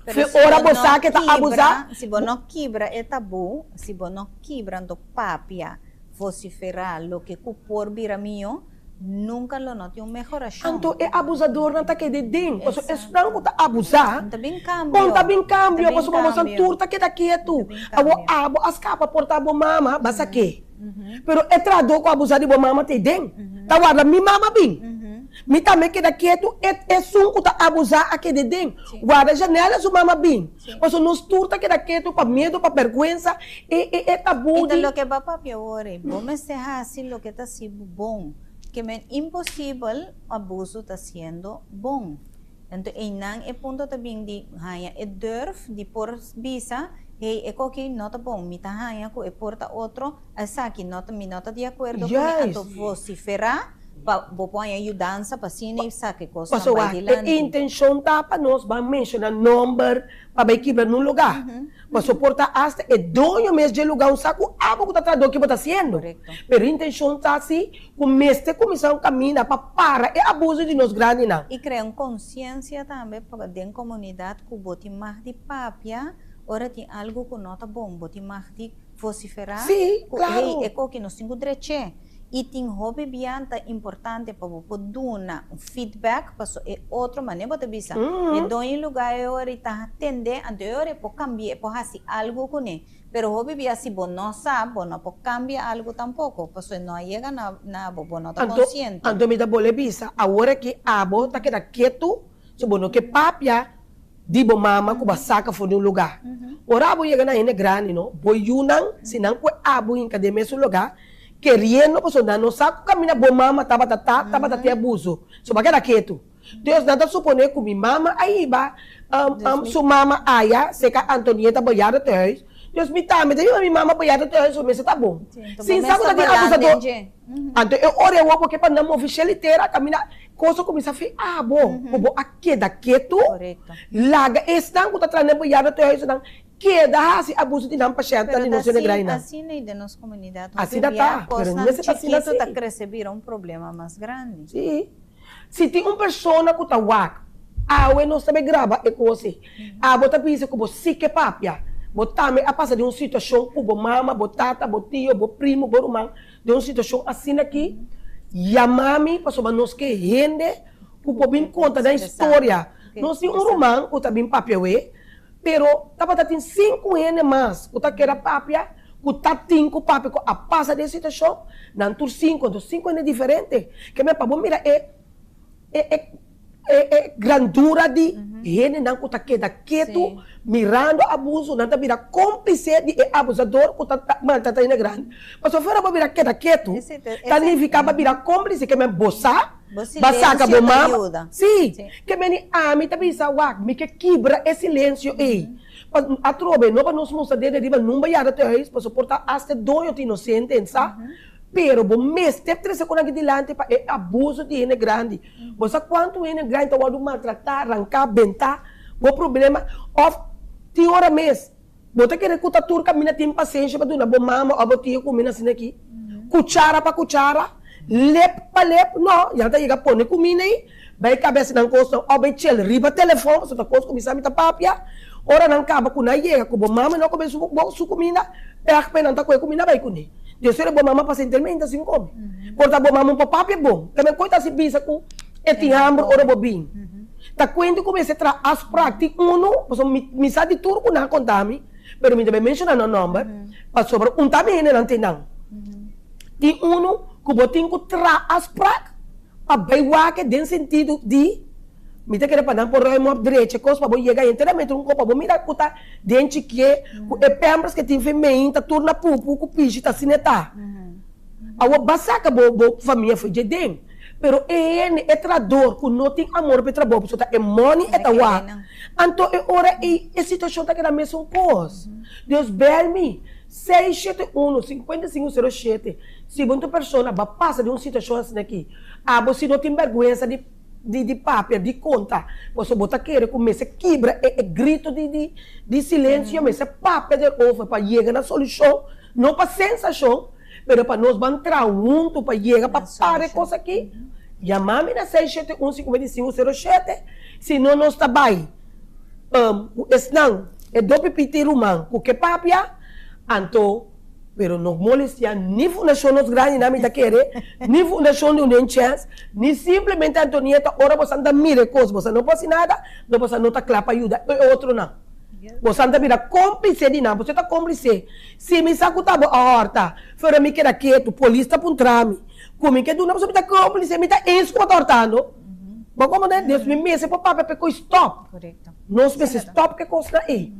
Fe ora bosa que tá abusar. Se bono quebra é tabu, se bono quebra do papia, vociferar lo que por bira mio, nunca lo note uma melhoração. Então, é abusador não está que de dentro. Porque é não que está abusar. Está bem cambio. Está bem cambio. Porque vamos a turta que está quieto. Abo, as capas portar bo mama, basta que. Pero é trador com abusar de bo mama te dentro. Tá guarda, mi mama bem. Mi também que está quieto, é som que está abusar aqui de dentro. Guarda a janela, sua mama bem. Porque nos turta que está quieto, para medo, para vergonha, é tabu. Então, o que vai para pior, vamos ser assim, o que está sendo bom. Que é impossível abuso está sendo bom. Então, é ponto também de é durf de por visa, é que não está bom, me tá que é porta outro, essa aqui não está de acordo com então vociferar para pôr ajudança para cine saque coisa não vai dilante. A intenção tá para nós, vamos mencionar número para ver que no lugar. Para suportar hasta é dono mesmo de lugar um saco abo que tá traduz que está sendo. Pero a intenção tá assim, comece começar um caminho para é abuso de nós grandes não. E criar consciência também para dentro da comunidade que bote mais de papia, ora tem algo que não tá bom, bote mais de vociferar. Sim, claro. É que nós temos direito. E tem hobby bianta importante para dar um feedback para outra maneira para bisa. E do em lugar eu está atender anterior para cambiar para fazer algo com ele. Pero hobby bianta se bom não sabe, bom não pode cambiar algo tampouco, porque não chega na bom não está consciente. Então me dá bola bisa. Agora que abo está quieto, se bom não que papia di bo mama ko basaka fo no lugar. Ora abo chega na ene grande no, boyunang sinang ko abo em cadê mesmo lugar. Querendo, porque não sabe que a minha boa mama estava tendo abuso. Só para que quieto. Deus nada suponer que minha mama aí vai, sua mama aí, se que a Antonieta boiada tem, Deus me tá, mas minha mamãe apoiada até isso, mas tá bom. Sim, Sim, sabe que tem abusador. Então, eu oro porque para não mover liteira, caminhar, coisa começa a ficar, bom, aqui da quieto, Correcto. laga, estão com tá trazendo apoiada até isso, não, que dá se abuso de não paciente, Pero não se negra assim na de nossa comunidade, Assim tá, pero não se tá assim, chiquito assim. tá receber um problema mais grande. Sim. Se tem uma pessoa que tá wak, eu não sabe gravar é com você. Bota pensa que você que papia. Botar me a passar de uma situação com mama, botata, tio, primo, irmão, de uma situação assim aqui. E a mami passou para nós que rende, que bem conta da história. Nós temos um romano que tá bem papia, pero tá tem 5 anos mais, que tá queira papia. Que tá 5 papia, a passa de situação, não tur 5 anos diferente. Que me para mira grandura de gente não que tá quieto, mirando abuso, não tá vira cúmplice de abusador que tá maltratando grande. Mas se for para virar quieto, significa para virar cúmplice que me boçar, basar com a mama. Sim, que me me tá pensando, me que quebra esse silêncio aí. A trove, não para nos mostrar dele, riba não vai dar até isso, para suportar até dois inocentes, sabe? Pero bom mês, step 3 segundos aqui dilante para abuso de gente grande. Você quanto gente grande está a maltratar, arrancar, bentar, o problema, tem hora mês. Você quer que a turca mina tem paciência para dar mama ou tio comida assim aqui, cuchara para cuchara, lep para lep, não, já está chegando pôr comida aí, vai cabeça na costa, ou vai chel, riba telefone, você está costa começar a me papia, ora não acaba com a chega, com a mama não começa a comida, pega pena não está com comida vai comer. Deus é bom mamãe para sentir assim come. Porta bom mamãe para papi é bom. Também coita se bisa com eti hambre ora bobin. Ta quando comece a as práticas porque me sabe de tudo que não contame, pero me deve mencionar no nome, para sobre também não tem não. Tem que botin que tra as práticas, para bem que den sentido de me te quer para dar por remo direita, coisa para chegar inteiramente um copo, para mirar que tá dente que é pembras que tem feminino, tá turna pupu, que piche tá sineta. A basaca bo família foi de dem, pero é trador que não tem amor para trabalho, porque tá é money é tawa. Então é hora e situação tá que na mesma coisa. Deus bel-me 671-5507. Se uma pessoa vai passar de uma situação assim aqui, você não tem vergonha de papel, de conta, você bota querer começa a quebra, grito de silêncio, mas é papel de ovo para chegar na solução, não para sensação, mas para nós vamos entrar junto para chegar para parar coisa aqui. Chamar-me na 671-5507, se não nós está bem, não, é do pipiti rumang, porque papel, então, pero não molestia nem fundação nos grandes na minha querer, nem fundação de um chance, nem simplesmente Antonieta, ora você anda mire coisas, você não pode nada, não você não está claro para ajudar, é outro não. Você anda vira cúmplice de nada, você está cúmplice. Se me sacutava a horta, fora me queda quieto, polícia está puntrame, como que do não você está cúmplice, me está isso que eu estou hortando. Mas como Deus me messe para papel para stop. Correto. Não se pensa stop que costa aí.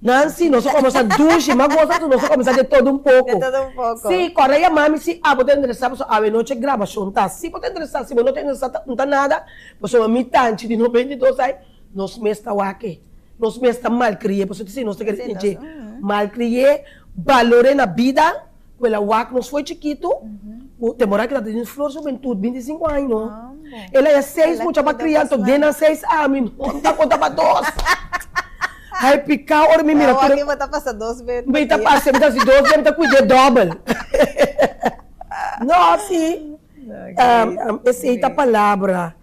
Nancy, nós começamos a duche, mas nós começamos a de todo um pouco. De todo um pouco. Sim, correia mami, se pode interessar, você a noite gravação, tá? Se pode interessar, se não tem interessar, não tá nada, você vai me tante de 92 aí, nós me está aqui. Nós me está mal criado, você diz, nós temos que mal criado, valores na vida, pela WAC, nós foi chiquito, demora que ela tem flor juventude, 25 anos, não? Ela é 6, muito para criança, dentro de 6 anos, não dá conta para 2. Ai, picar, ora me mira. Não, aqui vai passar 2 vezes. Vai estar passando, vai estar 2 vezes, vai cuidar double. Não, sim. Essa é a palavra,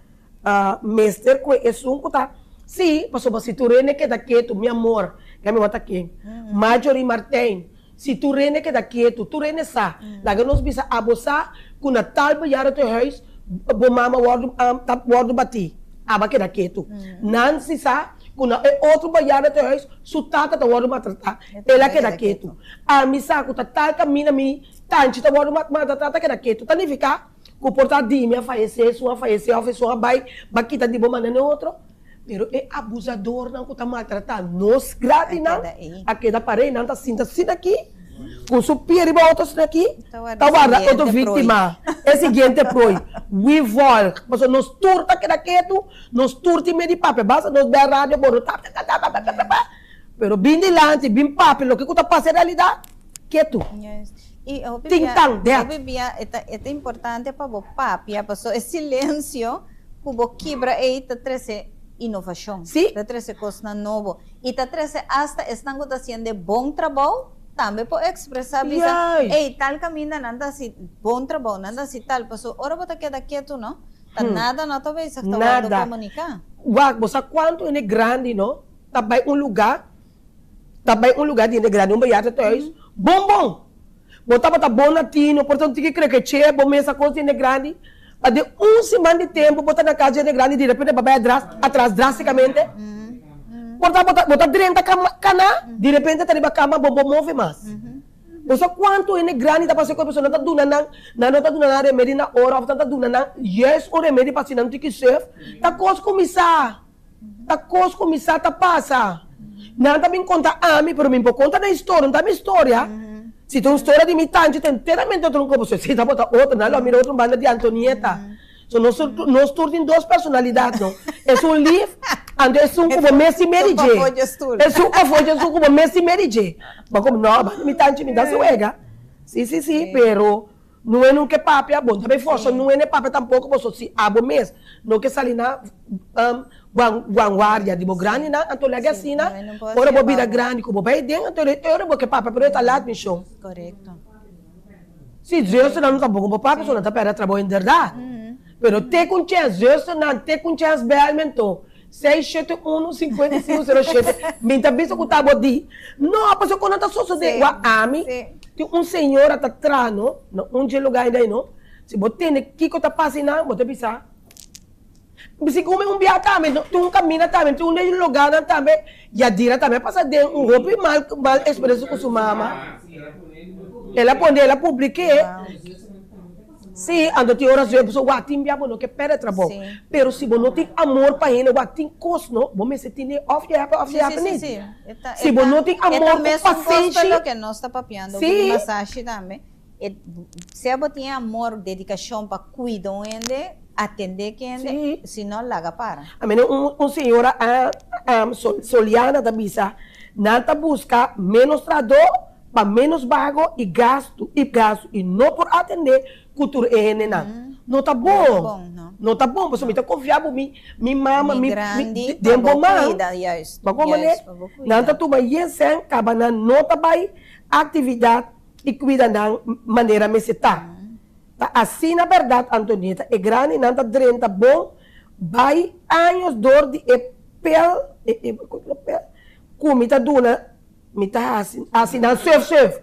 mestre, que é um que está. Sim, passou, se tu rene que está quieto, meu amor, que me bota aqui. Marjorie Martin, se tu rene que está quieto, tu rene sa. Daga nós bisa abusar, com a tal banhara teu reis, bo mama wardo bati. Aba que está quieto. Nancy sa, kuna outro banhada te reis sutata ta waru matrata ela que daqueto a misa ku ta camina mi tanti ta waru matrata que daqueto tá ficar ku portar di me falecer sua falecer a pessoa vai bakita di bomana no outro pero é abusador não ku ta maltrata nos grave não aquela parei não tá sinta aqui com supir e outros aqui tá guarda outro vítima é seguinte proi we vol mas nos turta que daqueto nos turti me de papel basta nos der rádio boro Pero bem delante, bem papi, lo que está passando é realidade. Que tu? Yes. Y Ting tang, dehat. é importante para o papi, passou é silêncio, cubo quebra e tá trece inovação, tá trece coisa nova, e tá trece hasta estão fazendo bom trabalho, também pode expressar bisa, ei, tal caminho nanda si bom trabalho, nanda si tal, passou, ora bota queda quieto, não? Tá nada, não talvez está falando comunicar. Wag, você quanto é grande, não? Tá bem lugar de grande, bayar até bom. Bota bom latino, portanto, tem que crer que é bom essa coisa de grande. De semana de tempo, bota na casa de grande, de repente, vai atrás drasticamente. Bota dentro da cana, de repente, tá na cama, bom move mais. Você quanto é grande, tá passando com a pessoa, não tá dando remédio na hora, não tá dando o remédio para se não tem que ser, tá coisa começar, tá passa. Não tá me conta a mim, pero me conta da história, não tá minha história. Se tem uma história de mitante, tem inteiramente outro como você. Se tá bota outra, não, mira outra banda de Antonieta. So, nós temos duas personalidades, não? É um livro, e é um como Messi Mary J. É um como Messi Mary J. Mas como não, mitante, me dá suega. Sim, pero não é que papi é bom. Também força, não é papi tampouco, mas se abo mesmo. Não que salina vanguardia, de grande, não, então lhe assina, ora vou vir grande, como vai dentro, então ora vou que papi, pero está lá, me show. Correto. Se Deus não está bom, como papi, só não está para trabalhar em verdade. Pero te com chance, Deus não te com chance, realmente, 671 55 07, me está visto que está bom. Não, a pessoa quando está só de ami, tem senhor atrás, não, lugar ainda não. Se você tem que está passando, você pensar. Se come biar também, tu caminha também, tu lugar também, já dira também passa de roupa mal expresso com sua mama. Ela publique. Sim, ando te horas eu pessoa tem biar não que perde trabalho. Pero se você não tem amor para ele, você tem custo, não, você se tem off the happening. Se você não tem amor para paciência, que nós está papiando, massagem também. Se você tem amor, dedicação para cuidar ele, atender quem se não larga para. A mim senhora Soliana da Bisa, nada busca menos trabalho, para menos vago e gasto e não por atender cultura não tá bom. Não tá bom, você me tá confiável, me mama, me dembo mal. Mas como né? Nada tu vai sem cabana não tá vai atividade e cuida da maneira me se tá. Assim, na verdade, Antonieta, é grande, não está drenta bom, vai anos dor de pele, como está duna, me está assim, não serve.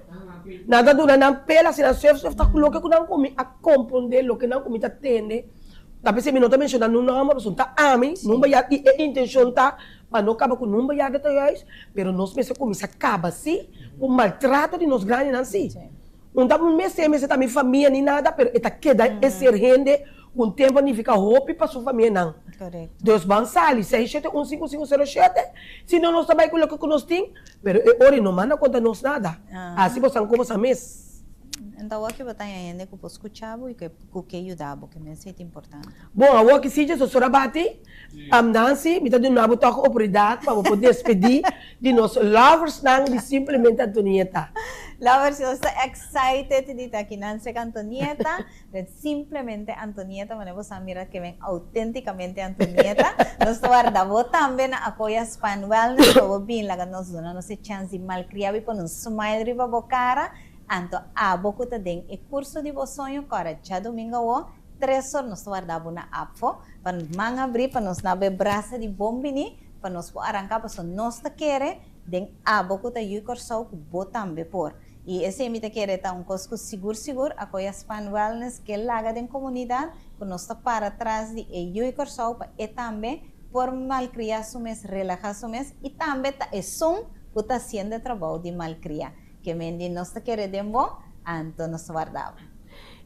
Nada duna, não pele, assim, não serve, está colocando que não come, a compreender o que não come, está tendo. Tapi se me não está mencionando o nome, você está ami, não vai, e a intenção está, para não acabar com não vai dar detalhes, pero nós mesmos começa acaba assim, o maltrato de nós grandes, não assim. Não dá um mês tá minha família nem nada, mas está queda esse rende, com tempo nem fica roupa para sua família não. Correto. Deus vai sair, 6715507, se não nós também coloca que nós tem, mas ori não manda conta nós nada. Assim você não como essa mês. Então, o que você ainda que você escutava e que ajudava, que me é importante. Bom, o que se diz, o Sorabati, Nancy, me está dando uma oportunidade para poder despedir de nossos lovers de simplesmente Antonieta. Lovers, eu estou excited de estar aqui Nancy Antonieta, de simplesmente Antonieta, mas você mira que vem autenticamente Antonieta. Nós guardamos também na Apoia Span Wellness, que vou vir lá, nós damos nossa chance de malcriar e pôr um smile para a cara. Anto, boco tem o curso de sonho para já domingo 3 horas nós guardamos na APFO para manga abrir para nós na braça de bombini para nós arrancar para nós querer den boco tá o curso que botam por e esse me querer tá costo seguro a coisa Span Wellness que laga den comunidade para nós para trás de o curso para e também por malcriar sumes relajar sumes e também tá é som que tá sendo trabalho de malcriar que mendi nós queremos bom, então nós guardamos.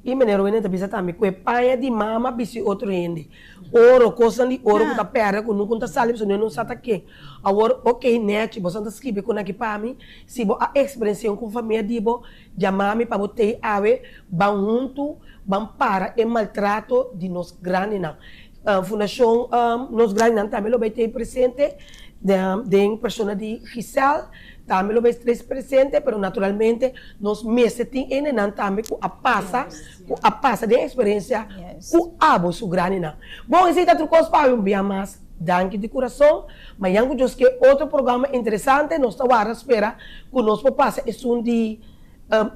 E menino, ele também está me com pai de mama, bisi outro ende. Ouro, coisa de ouro que tá perto, que não conta sali, você não sabe aqui. Agora, ok, net, você não escreve com aqui para mim, se a experiência com a família de bo, chamar-me para botar ave, vão junto, vão para o maltrato de nós grandes não. Fundação nós grandes não também vai ter presente. de persona de Giselle, também lo ves tres presente, pero naturalmente nos meses tem enan também com a passa de experiência com abo su granina. Bom, esse é outro para um dia mais. Danke de coração, mas eu acho que outro programa interessante, nós estamos à espera que nós passa é um de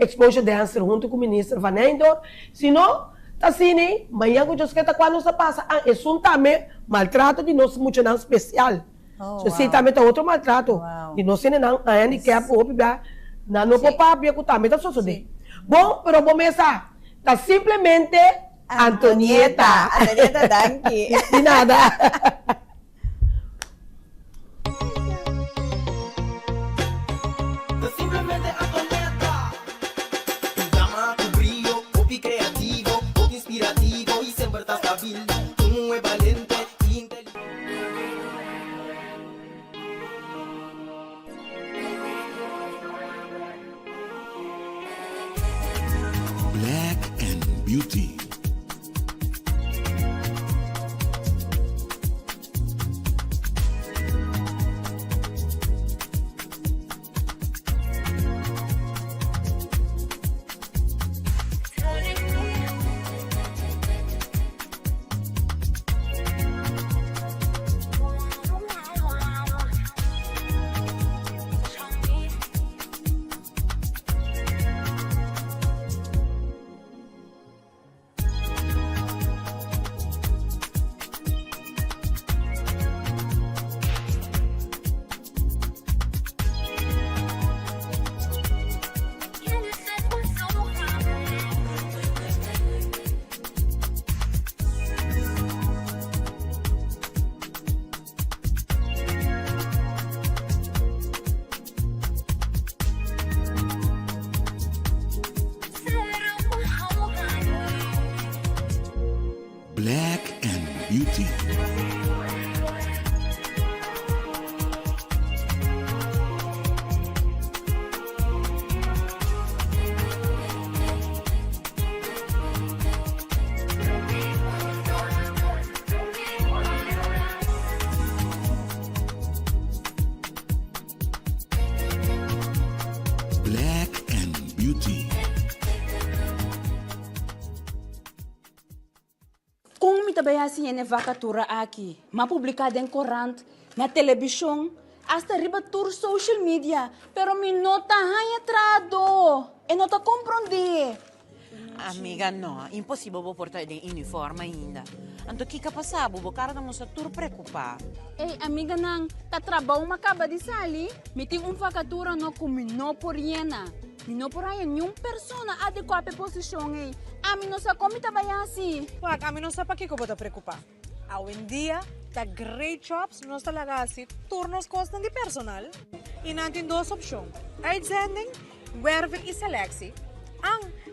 exposure dancer junto com o ministro Van Eindor, se não, tá assim, mas eu acho que quando nós passa, é um também maltrato de nós muito não especial. So, se também tá outro maltrato, e nós não a handicap ou bibia, na no papapia que também tá sucedendo. Bom, pero vamos começar. Tá simplesmente Antonieta. Antonieta, danke. De nada. Simplemente Antonieta. Tu llama tu brillo, popi creativo, popi inspirativo y siempre estás hábil. Tú es valiente y inteligente. Black and Beauty. Black and Beauty. Black and Beauty. Kung mitabayasi yan vakatura aqui, mapublicada em corante, na televisão, hasta riba tour social media, pero mi nota hanya trado, e nota compreende. Amiga, no, impossível vou portar de uniforme ainda. Anto que passa, vou cara da moça tur preocupar. Ei, amiga nang, ta trabaho makaba di sali, miting vakatura no kumino por yena. Mino por aí nenhuma persona adequada posição ei. A mim não sabe como trabalhasi. Wag, a mim não sabe para que eu vou te preocupar. Hoje em dia, tá great jobs, nós tá lagasi, turnos costam de personal. E não tem duas opções. Uitzending, werving e selectie.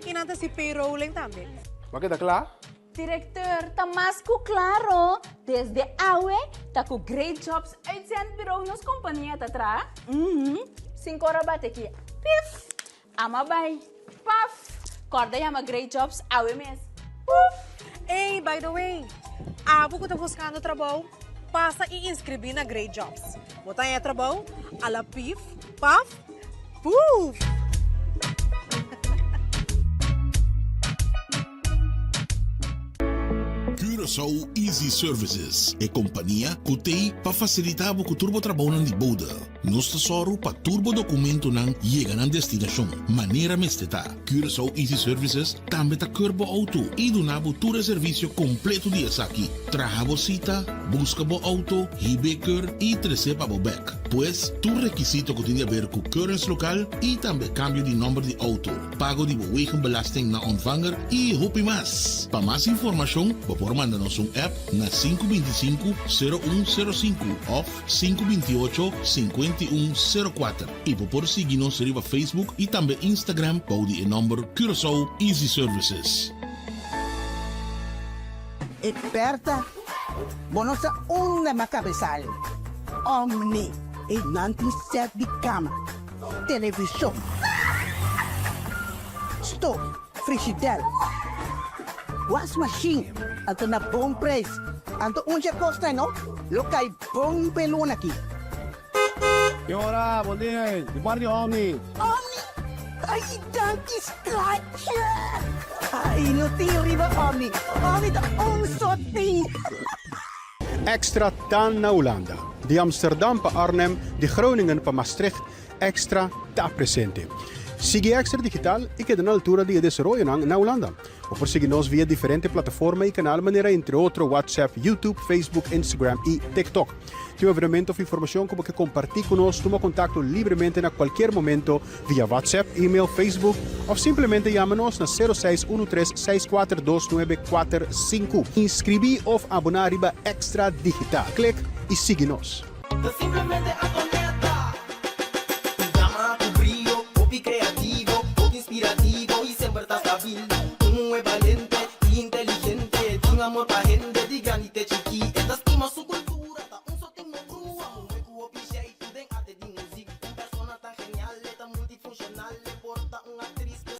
E não tem payrolling também. Bakit tá klaar? Diretor, tá mais que claro. Desde awe, tá com great jobs uitzendbureau nos companhia tá tra. 5 horas bate aqui. Pif! Amabay. Paf! Corda yama great jobs awe mes. Puf! Hey, by the way, abo ko tá buscando trabalho, passa e inscrever na Great Jobs. Botar em trabalho, ala pif, paf, puf! Curaçao Easy Services é companhia que tem para facilitar o turbo trabalho de boda. Nós tesoro para turbo documento não chega na destinação. Maneira mesteta. Curaçao Easy Services também tá curbo auto e do nabo todo serviço completo de aqui. Traga cita, busca bo auto, hibeker e receba bo back. Pois, tu requisito que tem a ver com currency local e também cambio de número de auto. Pago de wegenbelasting na ontvanger e hopi mais. Para mais informação, por mandar-nos app na 525-0105 ou 528-5104. E por seguir-nos no Facebook e também Instagram para o número Curaçao Easy Services. Experta, bonosa una macabezal. Omni, e nanti set de cama, televisão, stove, frigideira, wash machine, ato na bom preço, ato onde custa não, locai bom pelon aqui. Yora, bom dia. De barrio Omni. Omni! Ay, donkey scratcher! Ay, no riba Omni. Omni de onsoting. Extra TAN na Holanda. De Amsterdam pa Arnhem, de Groningen pa Maastricht, extra ta presente. Sigue Extra Digital y queda na altura de desarrollo na Holanda. O por seguirnos via diferentes plataformas y canal manera entre otros WhatsApp, YouTube, Facebook, Instagram y TikTok. Tiene veramente of información como que compartir con nosotros, toma contacto libremente en cualquier momento via WhatsApp, email, Facebook o simplemente llámanos na 0613-642-945. Inscribí of abonar riba Extra Digital. Clic y síguenos. Simplemente Antonieta. Llama a tu brillo, copy creativo, copy inspirativo y siempre estás stabil. Tú es valiente, inteligente, tu amor pa' gente, digan y te chiqui, esta estima su cultura.